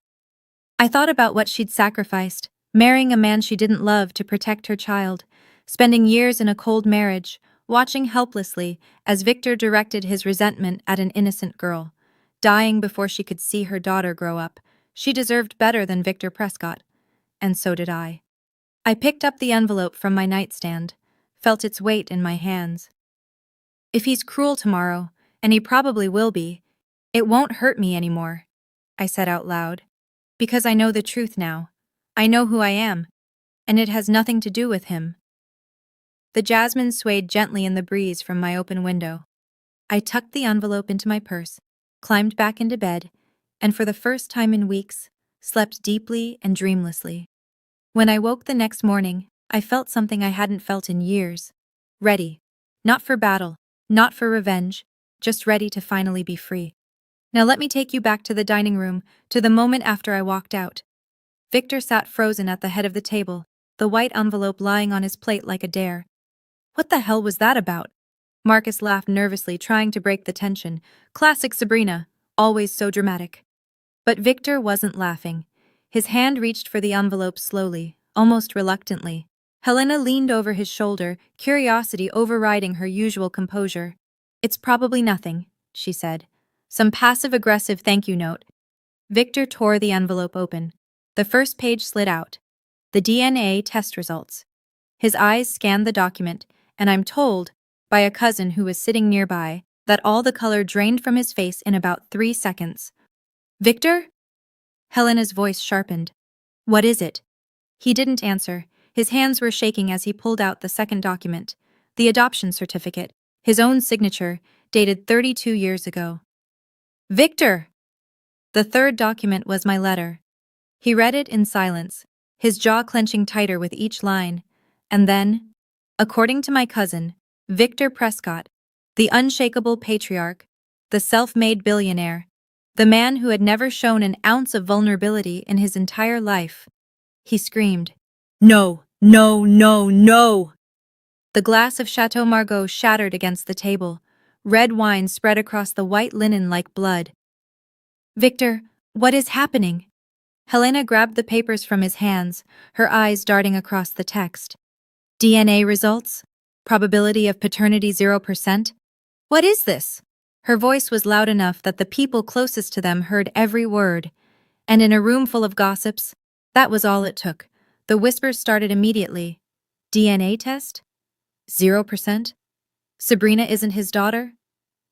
I thought about what she'd sacrificed, marrying a man she didn't love to protect her child, spending years in a cold marriage, watching helplessly as Victor directed his resentment at an innocent girl, dying before she could see her daughter grow up. She deserved better than Victor Prescott. And so did I. I picked up the envelope from my nightstand, felt its weight in my hands. If he's cruel tomorrow, and he probably will be, it won't hurt me anymore, I said out loud. Because I know the truth now. I know who I am, and it has nothing to do with him. The jasmine swayed gently in the breeze from my open window. I tucked the envelope into my purse, climbed back into bed, and for the first time in weeks, slept deeply and dreamlessly. When I woke the next morning, I felt something I hadn't felt in years. Ready. Not for battle, not for revenge, just ready to finally be free. Now let me take you back to the dining room, to the moment after I walked out. Victor sat frozen at the head of the table, the white envelope lying on his plate like a dare. What the hell was that about? Marcus laughed nervously, trying to break the tension. Classic Sabrina, always so dramatic. But Victor wasn't laughing. His hand reached for the envelope slowly, almost reluctantly. Helena leaned over his shoulder, curiosity overriding her usual composure. It's probably nothing, she said. Some passive-aggressive thank you note. Victor tore the envelope open. The first page slid out. The DNA test results. His eyes scanned the document, and I'm told, by a cousin who was sitting nearby, that all the color drained from his face in about 3 seconds. Victor? Helena's voice sharpened. What is it? He didn't answer. His hands were shaking as he pulled out the second document, the adoption certificate, his own signature, dated 32 years ago. Victor! The third document was my letter. He read it in silence, his jaw clenching tighter with each line. And then, according to my cousin, Victor Prescott, the unshakable patriarch, the self-made billionaire, the man who had never shown an ounce of vulnerability in his entire life, he screamed, No, no, no, no! The glass of Chateau Margaux shattered against the table. Red wine spread across the white linen like blood. Victor, what is happening? Helena grabbed the papers from his hands, her eyes darting across the text. DNA results? Probability of paternity 0%? What is this? Her voice was loud enough that the people closest to them heard every word. And in a room full of gossips, that was all it took. The whispers started immediately. DNA test? 0%? Sabrina isn't his daughter?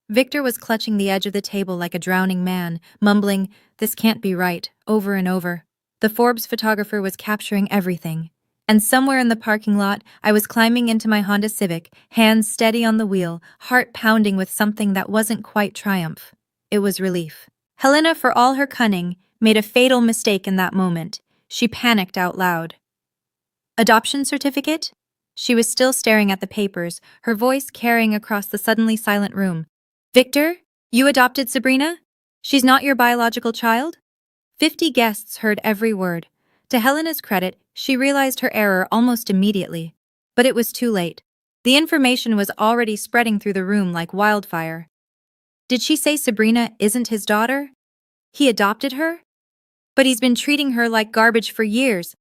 Victor was clutching the edge of the table like a drowning man, mumbling, "This can't be right," over and over. The Forbes photographer was capturing everything. And somewhere in the parking lot, I was climbing into my Honda Civic, hands steady on the wheel, heart pounding with something that wasn't quite triumph. It was relief. Helena, for all her cunning, made a fatal mistake in that moment. She panicked out loud. Adoption certificate? She was still staring at the papers, her voice carrying across the suddenly silent room. Victor, you adopted Sabrina? She's not your biological child? 50 guests heard every word. To Helena's credit, she realized her error almost immediately. But it was too late. The information was already spreading through the room like wildfire. Did she say Sabrina isn't his daughter? He adopted her? But he's been treating her like garbage for years.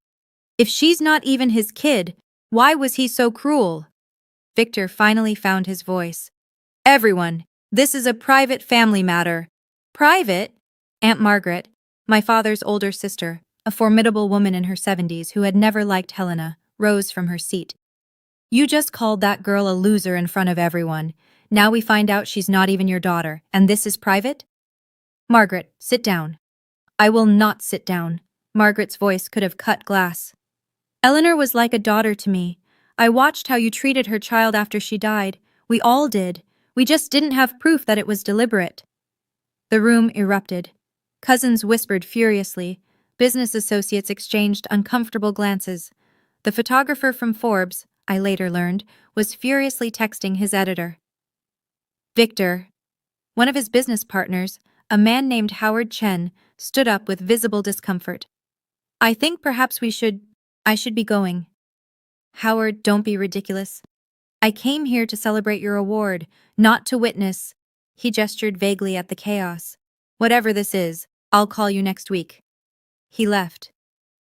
If she's not even his kid, why was he so cruel? Victor finally found his voice. Everyone, this is a private family matter. Private? Aunt Margaret, my father's older sister, a formidable woman in her 70s who had never liked Helena, rose from her seat. You just called that girl a loser in front of everyone. Now we find out she's not even your daughter, and this is private? Margaret, sit down. I will not sit down. Margaret's voice could have cut glass. Eleanor was like a daughter to me. I watched how you treated her child after she died. We all did. We just didn't have proof that it was deliberate. The room erupted. Cousins whispered furiously. Business associates exchanged uncomfortable glances. The photographer from Forbes, I later learned, was furiously texting his editor. Victor, one of his business partners, a man named Howard Chen, stood up with visible discomfort. I think perhaps I should be going. Howard, don't be ridiculous. I came here to celebrate your award, not to witness. He gestured vaguely at the chaos. Whatever this is, I'll call you next week. He left.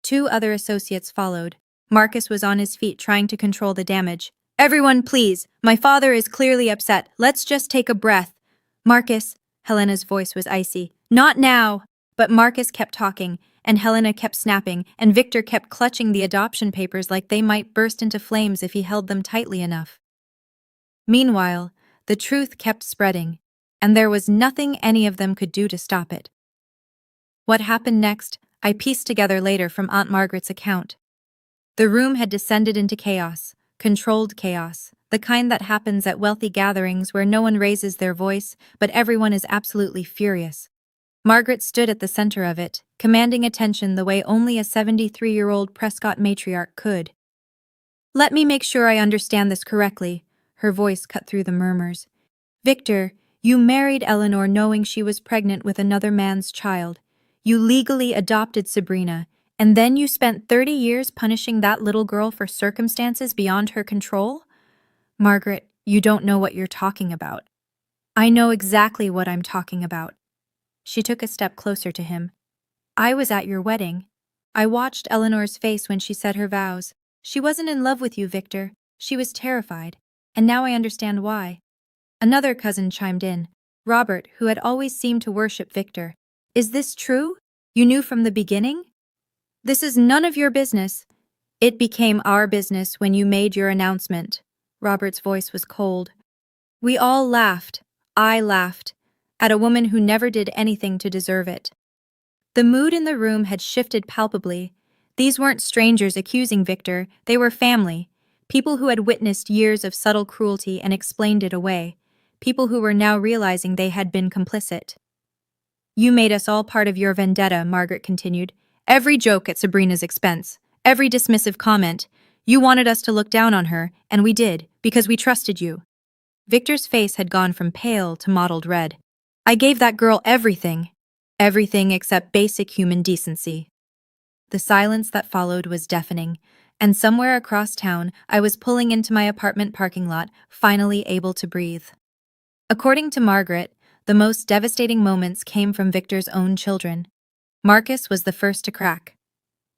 2 other associates followed. Marcus was on his feet trying to control the damage. Everyone, please. My father is clearly upset. Let's just take a breath. Marcus, Helena's voice was icy. Not now. But Marcus kept talking, and Helena kept snapping, and Victor kept clutching the adoption papers like they might burst into flames if he held them tightly enough. Meanwhile, the truth kept spreading, and there was nothing any of them could do to stop it. What happened next, I pieced together later from Aunt Margaret's account. The room had descended into chaos, controlled chaos, the kind that happens at wealthy gatherings where no one raises their voice, but everyone is absolutely furious. Margaret stood at the center of it, commanding attention the way only a 73-year-old Prescott matriarch could. Let me make sure I understand this correctly, her voice cut through the murmurs. Victor, you married Eleanor knowing she was pregnant with another man's child. You legally adopted Sabrina, and then you spent 30 years punishing that little girl for circumstances beyond her control? Margaret, you don't know what you're talking about. I know exactly what I'm talking about. She took a step closer to him. I was at your wedding. I watched Eleanor's face when she said her vows. She wasn't in love with you, Victor. She was terrified. And now I understand why. Another cousin chimed in, Robert, who had always seemed to worship Victor. Is this true? You knew from the beginning? This is none of your business. It became our business when you made your announcement. Robert's voice was cold. We all laughed. I laughed. At a woman who never did anything to deserve it. The mood in the room had shifted palpably. These weren't strangers accusing Victor, they were family. People who had witnessed years of subtle cruelty and explained it away. People who were now realizing they had been complicit. You made us all part of your vendetta, Margaret continued. Every joke at Sabrina's expense, every dismissive comment. You wanted us to look down on her, and we did, because we trusted you. Victor's face had gone from pale to mottled red. I gave that girl everything. Everything except basic human decency. The silence that followed was deafening, and somewhere across town I was pulling into my apartment parking lot, finally able to breathe. According to Margaret, the most devastating moments came from Victor's own children. Marcus was the first to crack.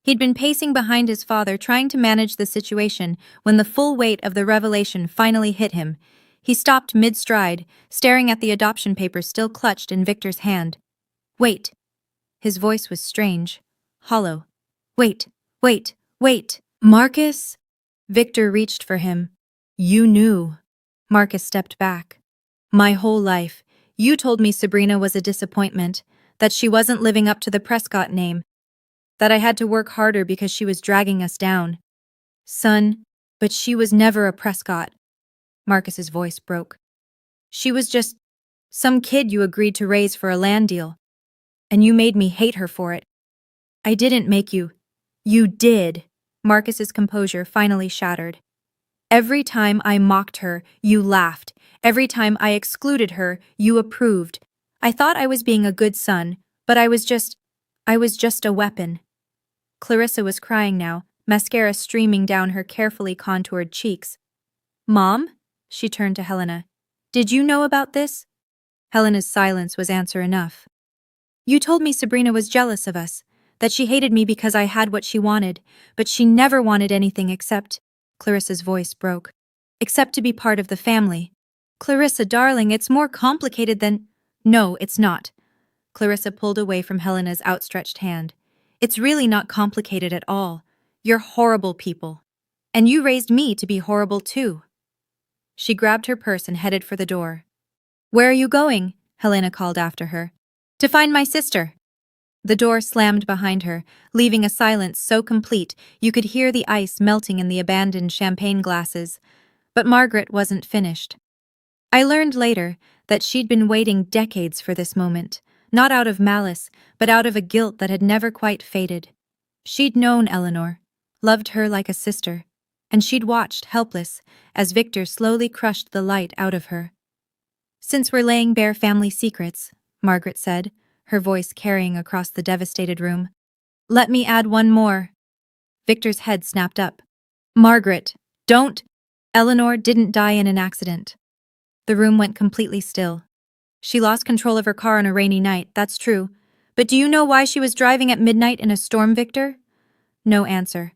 He'd been pacing behind his father trying to manage the situation when the full weight of the revelation finally hit him. He stopped mid-stride, staring at the adoption papers still clutched in Victor's hand. Wait. His voice was strange, hollow. Wait. Marcus? Victor reached for him. You knew. Marcus stepped back. My whole life, you told me Sabrina was a disappointment, that she wasn't living up to the Prescott name, that I had to work harder because she was dragging us down. Son, but she was never a Prescott. Marcus's voice broke. She was just some kid you agreed to raise for a land deal. And you made me hate her for it. I didn't make you. You did. Marcus's composure finally shattered. Every time I mocked her, you laughed. Every time I excluded her, you approved. I thought I was being a good son, but I was just I was just a weapon. Clarissa was crying now, mascara streaming down her carefully contoured cheeks. Mom? She turned to Helena. Did you know about this? Helena's silence was answer enough. You told me Sabrina was jealous of us, that she hated me because I had what she wanted, but she never wanted anything except— Clarissa's voice broke. Except to be part of the family. Clarissa, darling, it's more complicated than— No, it's not. Clarissa pulled away from Helena's outstretched hand. It's really not complicated at all. You're horrible people. And you raised me to be horrible too. She grabbed her purse and headed for the door. Where are you going? Helena called after her. To find my sister. The door slammed behind her, leaving a silence so complete you could hear the ice melting in the abandoned champagne glasses. But Margaret wasn't finished. I learned later that she'd been waiting decades for this moment, not out of malice, but out of a guilt that had never quite faded. She'd known Eleanor, loved her like a sister, and she'd watched, helpless, as Victor slowly crushed the light out of her. Since we're laying bare family secrets, Margaret said, her voice carrying across the devastated room, let me add one more. Victor's head snapped up. Margaret, don't! Eleanor didn't die in an accident. The room went completely still. She lost control of her car on a rainy night, that's true. But do you know why she was driving at midnight in a storm, Victor? No answer.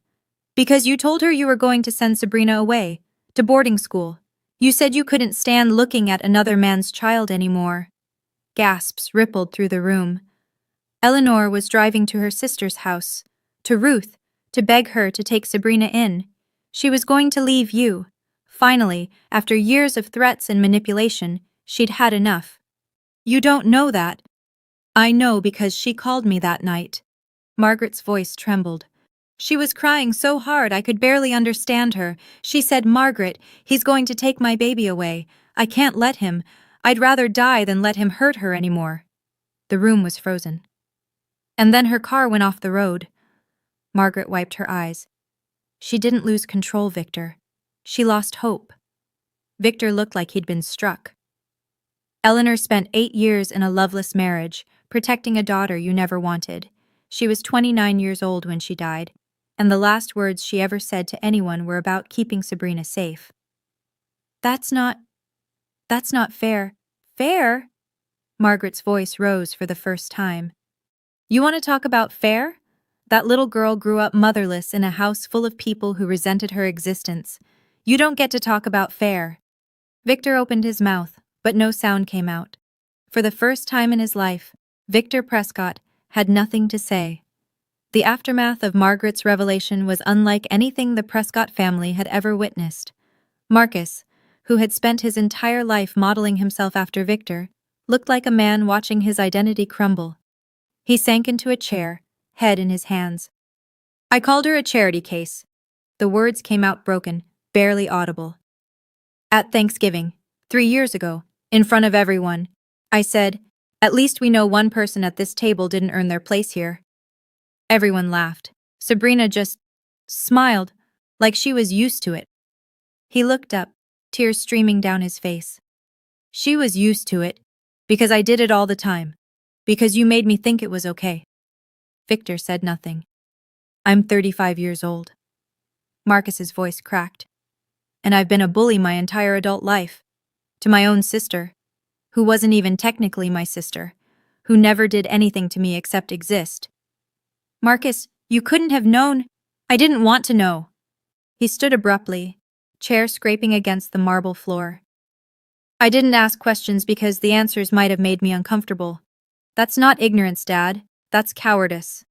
Because you told her you were going to send Sabrina away, to boarding school. You said you couldn't stand looking at another man's child anymore. Gasps rippled through the room. Eleanor was driving to her sister's house, to Ruth, to beg her to take Sabrina in. She was going to leave you. Finally, after years of threats and manipulation, she'd had enough. You don't know that. I know because she called me that night. Margaret's voice trembled. She was crying so hard I could barely understand her. She said, Margaret, he's going to take my baby away. I can't let him. I'd rather die than let him hurt her anymore. The room was frozen. And then her car went off the road. Margaret wiped her eyes. She didn't lose control, Victor. She lost hope. Victor looked like he'd been struck. Eleanor spent 8 years in a loveless marriage, protecting a daughter you never wanted. She was 29 years old when she died, and the last words she ever said to anyone were about keeping Sabrina safe. That's not fair. Fair? Margaret's voice rose for the first time. You want to talk about fair? That little girl grew up motherless in a house full of people who resented her existence. You don't get to talk about fair. Victor opened his mouth, but no sound came out. For the first time in his life, Victor Prescott had nothing to say. The aftermath of Margaret's revelation was unlike anything the Prescott family had ever witnessed. Marcus, who had spent his entire life modeling himself after Victor, looked like a man watching his identity crumble. He sank into a chair, head in his hands. I called her a charity case. The words came out broken, barely audible. At Thanksgiving, 3 years ago, in front of everyone, I said, at least we know one person at this table didn't earn their place here. Everyone laughed. Sabrina just smiled, like she was used to it. He looked up, tears streaming down his face. She was used to it, because I did it all the time, because you made me think it was okay. Victor said nothing. I'm 35 years old. Marcus's voice cracked. And I've been a bully my entire adult life. To my own sister, who wasn't even technically my sister, who never did anything to me except exist. Marcus, you couldn't have known. I didn't want to know. He stood abruptly, chair scraping against the marble floor. I didn't ask questions because the answers might have made me uncomfortable. That's not ignorance, Dad. That's cowardice.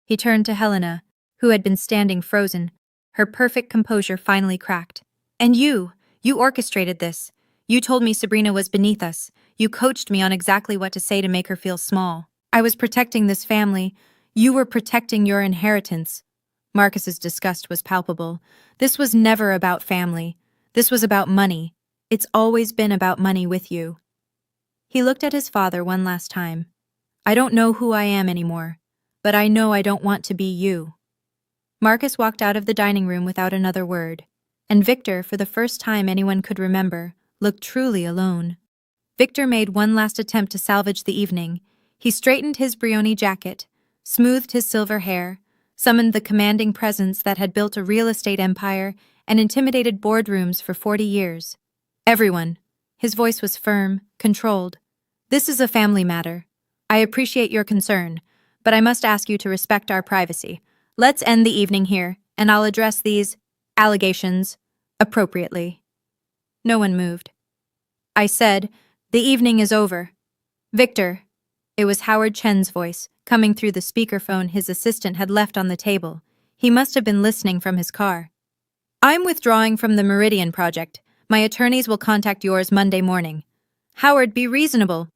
He turned to Helena, who had been standing frozen. Her perfect composure finally cracked. And you orchestrated this. You told me Sabrina was beneath us. You coached me on exactly what to say to make her feel small. I was protecting this family. You were protecting your inheritance. Marcus's disgust was palpable. This was never about family. This was about money. It's always been about money with you. He looked at his father one last time. I don't know who I am anymore, but I know I don't want to be you. Marcus walked out of the dining room without another word, and Victor, for the first time anyone could remember, looked truly alone. Victor made one last attempt to salvage the evening. He straightened his brioni jacket, smoothed his silver hair, summoned the commanding presence that had built a real estate empire and intimidated boardrooms for 40 years. Everyone. His voice was firm, controlled. This is a family matter. I appreciate your concern, but I must ask you to respect our privacy. Let's end the evening here, and I'll address these allegations appropriately. No one moved. I said, "The evening is over." "Victor." It was Howard Chen's voice, coming through the speakerphone his assistant had left on the table. He must have been listening from his car. "I'm withdrawing from the Meridian project. My attorneys will contact yours Monday morning." "Howard, be reasonable.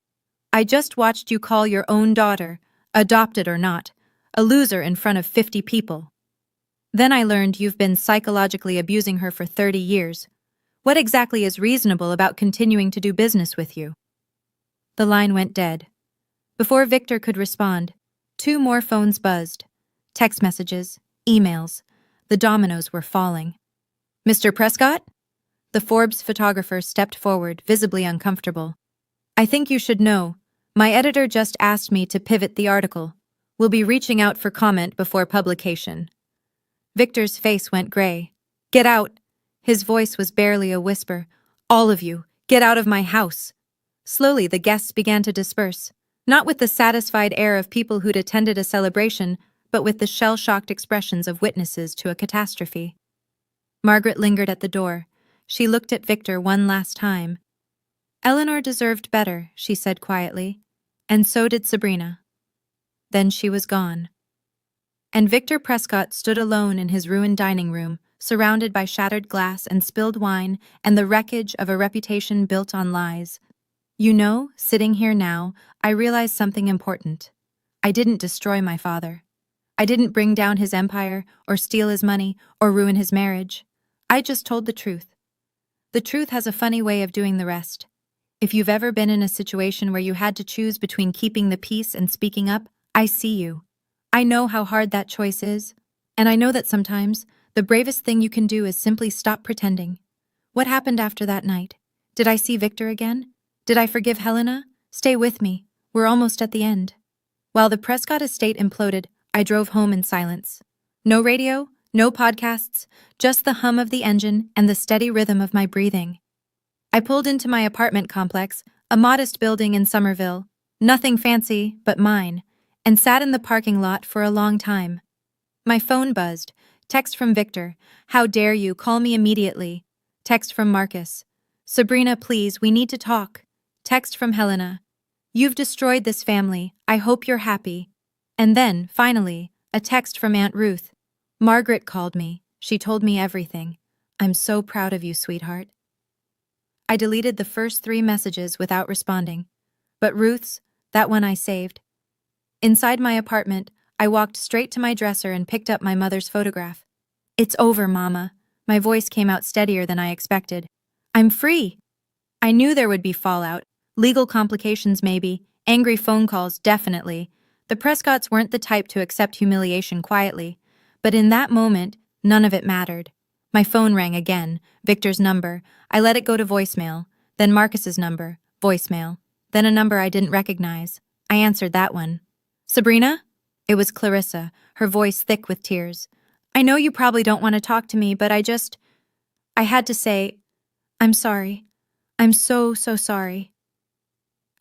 I just watched you call your own daughter, adopted or not, a loser in front of 50 people. Then I learned you've been psychologically abusing her for 30 years. What exactly is reasonable about continuing to do business with you?" The line went dead. Before Victor could respond, 2 more phones buzzed. Text messages, emails. The dominoes were falling. "Mr. Prescott?" The Forbes photographer stepped forward, visibly uncomfortable. "I think you should know. My editor just asked me to pivot the article. We'll be reaching out for comment before publication." Victor's face went gray. "Get out!" His voice was barely a whisper. "All of you, get out of my house!" Slowly, the guests began to disperse, not with the satisfied air of people who'd attended a celebration, but with the shell-shocked expressions of witnesses to a catastrophe. Margaret lingered at the door. She looked at Victor one last time. "Eleanor deserved better," she said quietly, "and so did Sabrina." Then she was gone. And Victor Prescott stood alone in his ruined dining room, surrounded by shattered glass and spilled wine and the wreckage of a reputation built on lies. "You know, sitting here now, I realize something important. I didn't destroy my father. I didn't bring down his empire, or steal his money, or ruin his marriage. I just told the truth. The truth has a funny way of doing the rest. If you've ever been in a situation where you had to choose between keeping the peace and speaking up, I see you. I know how hard that choice is, and I know that sometimes the bravest thing you can do is simply stop pretending. What happened after that night? Did I see Victor again? Did I forgive Helena? Stay with me. We're almost at the end." While the Prescott estate imploded, I drove home in silence. No radio, no podcasts, just the hum of the engine and the steady rhythm of my breathing. I pulled into my apartment complex, a modest building in Somerville, nothing fancy but mine, and sat in the parking lot for a long time. My phone buzzed. Text from Victor. "How dare you, call me immediately." Text from Marcus. "Sabrina, please, we need to talk." Text from Helena. "You've destroyed this family. I hope you're happy." And then, finally, a text from Aunt Ruth. "Margaret called me. She told me everything. I'm so proud of you, sweetheart." I deleted the first 3 messages without responding. But Ruth's, that one I saved. Inside my apartment, I walked straight to my dresser and picked up my mother's photograph. "It's over, Mama." My voice came out steadier than I expected. "I'm free." I knew there would be fallout. Legal complications maybe, angry phone calls definitely. The Prescotts weren't the type to accept humiliation quietly. But in that moment, none of it mattered. My phone rang again, Victor's number. I let it go to voicemail. Then Marcus's number, voicemail. Then a number I didn't recognize. I answered that one. "Sabrina?" It was Clarissa, her voice thick with tears. "I know you probably don't want to talk to me, but I had to say, I'm sorry. I'm so sorry."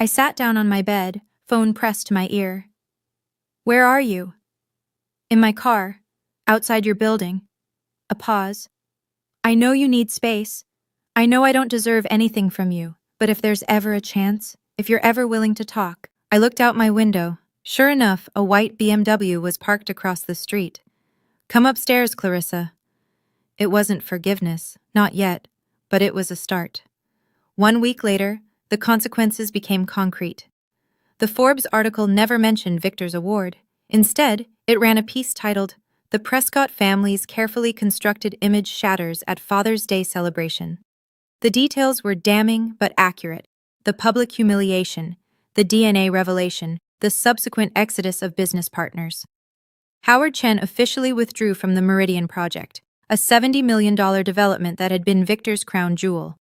I sat down on my bed, phone pressed to my ear. "Where are you?" "In my car. Outside your building." A pause. "I know you need space. I know I don't deserve anything from you, but if there's ever a chance, if you're ever willing to talk." I looked out my window. Sure enough, a white BMW was parked across the street. "Come upstairs, Clarissa." It wasn't forgiveness, not yet, but it was a start. 1 week later, the consequences became concrete. The Forbes article never mentioned Victor's award. Instead, it ran a piece titled, "The Prescott Family's Carefully Constructed Image Shatters at Father's Day Celebration." The details were damning but accurate. The public humiliation, the DNA revelation, the subsequent exodus of business partners. Howard Chen officially withdrew from the Meridian project, a $70 million development that had been Victor's crown jewel.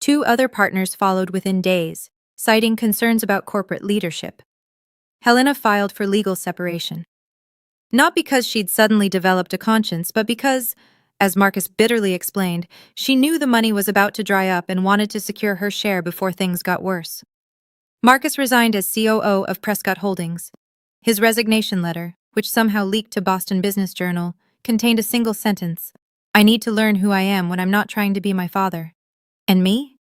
2 other partners followed within days, citing concerns about corporate leadership. Helena filed for legal separation. Not because she'd suddenly developed a conscience, but because, as Marcus bitterly explained, she knew the money was about to dry up and wanted to secure her share before things got worse. Marcus resigned as COO of Prescott Holdings. His resignation letter, which somehow leaked to Boston Business Journal, contained a single sentence: "I need to learn who I am when I'm not trying to be my father." And me?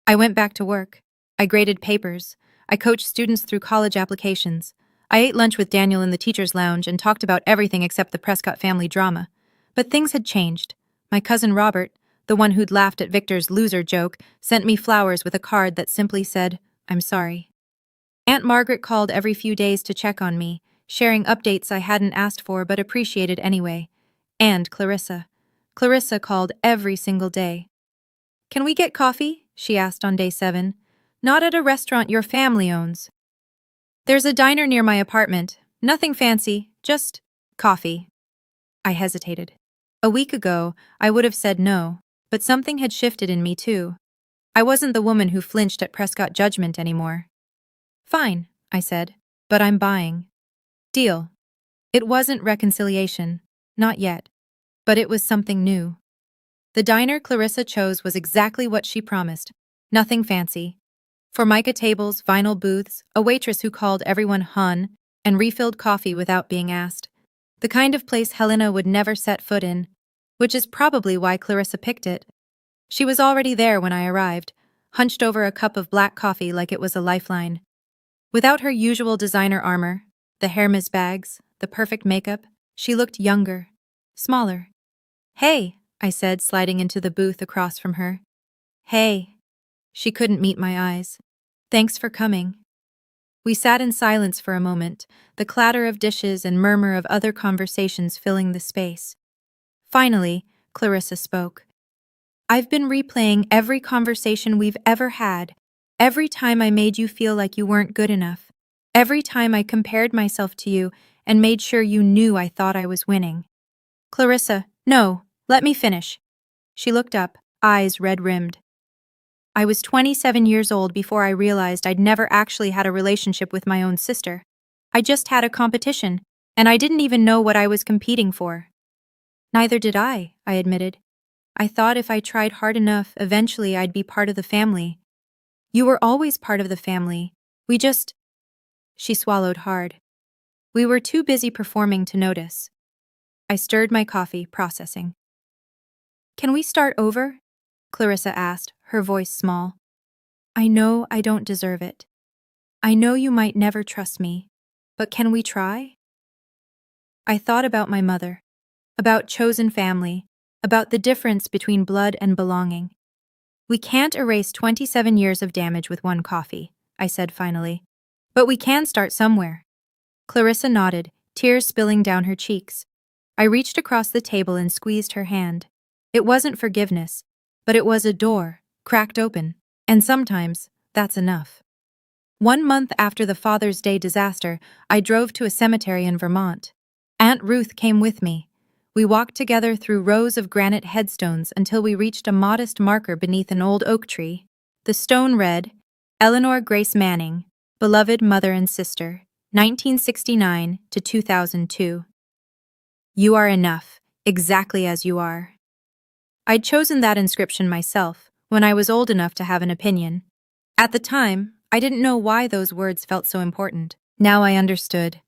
I went back to work. I graded papers. I coached students through college applications. I ate lunch with Daniel in the teacher's lounge and talked about everything except the Prescott family drama. But things had changed. My cousin Robert, the one who'd laughed at Victor's loser joke, sent me flowers with a card that simply said, "I'm sorry." Aunt Margaret called every few days to check on me, sharing updates I hadn't asked for but appreciated anyway. And Clarissa. Clarissa called every single day. "Can we get coffee?" she asked on day 7. "Not at a restaurant your family owns." "There's a diner near my apartment. Nothing fancy, just coffee." I hesitated. A week ago, I would have said no, but something had shifted in me too. I wasn't the woman who flinched at Prescott judgment anymore. "Fine," I said, "but I'm buying." Deal. It wasn't reconciliation, not yet, but it was something new. The diner Clarissa chose was exactly what she promised. Nothing fancy. Formica tables, vinyl booths, a waitress who called everyone hun, and refilled coffee without being asked. The kind of place Helena would never set foot in, which is probably why Clarissa picked it. She was already there when I arrived, hunched over a cup of black coffee like it was a lifeline. Without her usual designer armor, the Hermes bags, the perfect makeup, she looked younger, smaller. "Hey," I said, sliding into the booth across from her. "Hey." She couldn't meet my eyes. "Thanks for coming." We sat in silence for a moment, the clatter of dishes and murmur of other conversations filling the space. Finally, Clarissa spoke. "I've been replaying every conversation we've ever had, every time I made you feel like you weren't good enough, every time I compared myself to you and made sure you knew I thought I was winning." "Clarissa, no, let me finish." She looked up, eyes red-rimmed. "I was 27 years old before I realized I'd never actually had a relationship with my own sister. I just had a competition, and I didn't even know what I was competing for." "Neither did I admitted. "I thought if I tried hard enough, eventually I'd be part of the family." "You were always part of the family. We just—" She swallowed hard. "We were too busy performing to notice." I stirred my coffee, processing. "Can we start over?" Clarissa asked, her voice small. "I know I don't deserve it. I know you might never trust me, but can we try?" I thought about my mother, about chosen family, about the difference between blood and belonging. "We can't erase 27 years of damage with one coffee," I said finally. "But we can start somewhere." Clarissa nodded, tears spilling down her cheeks. I reached across the table and squeezed her hand. It wasn't forgiveness, but it was a door, cracked open, and sometimes that's enough. 1 month after the Father's Day disaster, I drove to a cemetery in Vermont. Aunt Ruth came with me. We walked together through rows of granite headstones until we reached a modest marker beneath an old oak tree. The stone read, "Eleanor Grace Manning, beloved mother and sister, 1969 to 2002. You are enough, exactly as you are." I'd chosen that inscription myself, when I was old enough to have an opinion. At the time, I didn't know why those words felt so important. Now I understood.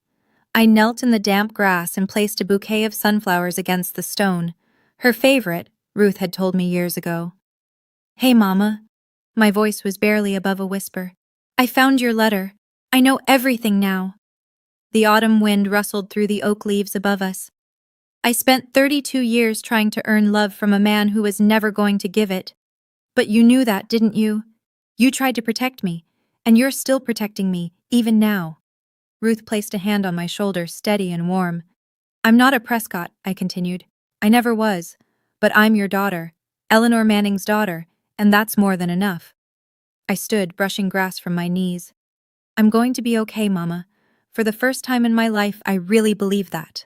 I knelt in the damp grass and placed a bouquet of sunflowers against the stone, her favorite, Ruth had told me years ago. "Hey, Mama." My voice was barely above a whisper. "I found your letter. I know everything now." The autumn wind rustled through the oak leaves above us. "I spent 32 years trying to earn love from a man who was never going to give it. But you knew that, didn't you? You tried to protect me, and you're still protecting me, even now." Ruth placed a hand on my shoulder, steady and warm. "I'm not a Prescott," I continued. "I never was. But I'm your daughter, Eleanor Manning's daughter, and that's more than enough." I stood, brushing grass from my knees. "I'm going to be okay, Mama. For the first time in my life, I really believe that."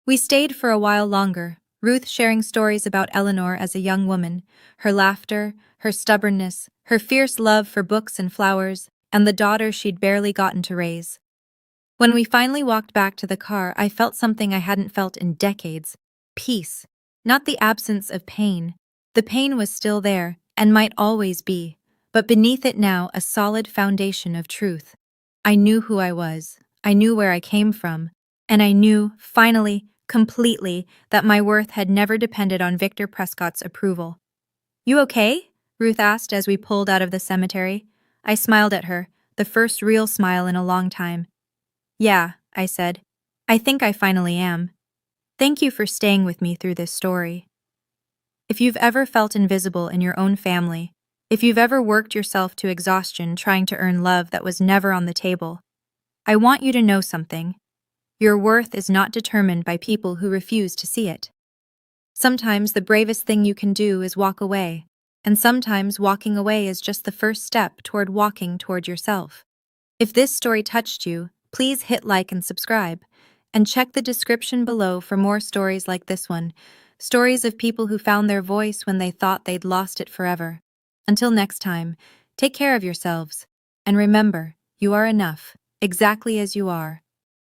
We stayed for a while longer, Ruth sharing stories about Eleanor as a young woman, her laughter, her stubbornness, her fierce love for books and flowers, and the daughter she'd barely gotten to raise. When we finally walked back to the car, I felt something I hadn't felt in decades: peace. Not the absence of pain. The pain was still there, and might always be, but beneath it now a solid foundation of truth. I knew who I was, I knew where I came from, and I knew, finally, completely, that my worth had never depended on Victor Prescott's approval. "You okay?" Ruth asked as we pulled out of the cemetery. I smiled at her, the first real smile in a long time. "Yeah," I said. "I think I finally am. Thank you for staying with me through this story." If you've ever felt invisible in your own family, if you've ever worked yourself to exhaustion trying to earn love that was never on the table, I want you to know something. Your worth is not determined by people who refuse to see it. Sometimes the bravest thing you can do is walk away, and sometimes walking away is just the first step toward walking toward yourself. If this story touched you, please hit like and subscribe, and check the description below for more stories like this one, stories of people who found their voice when they thought they'd lost it forever. Until next time, take care of yourselves, and remember, you are enough, exactly as you are.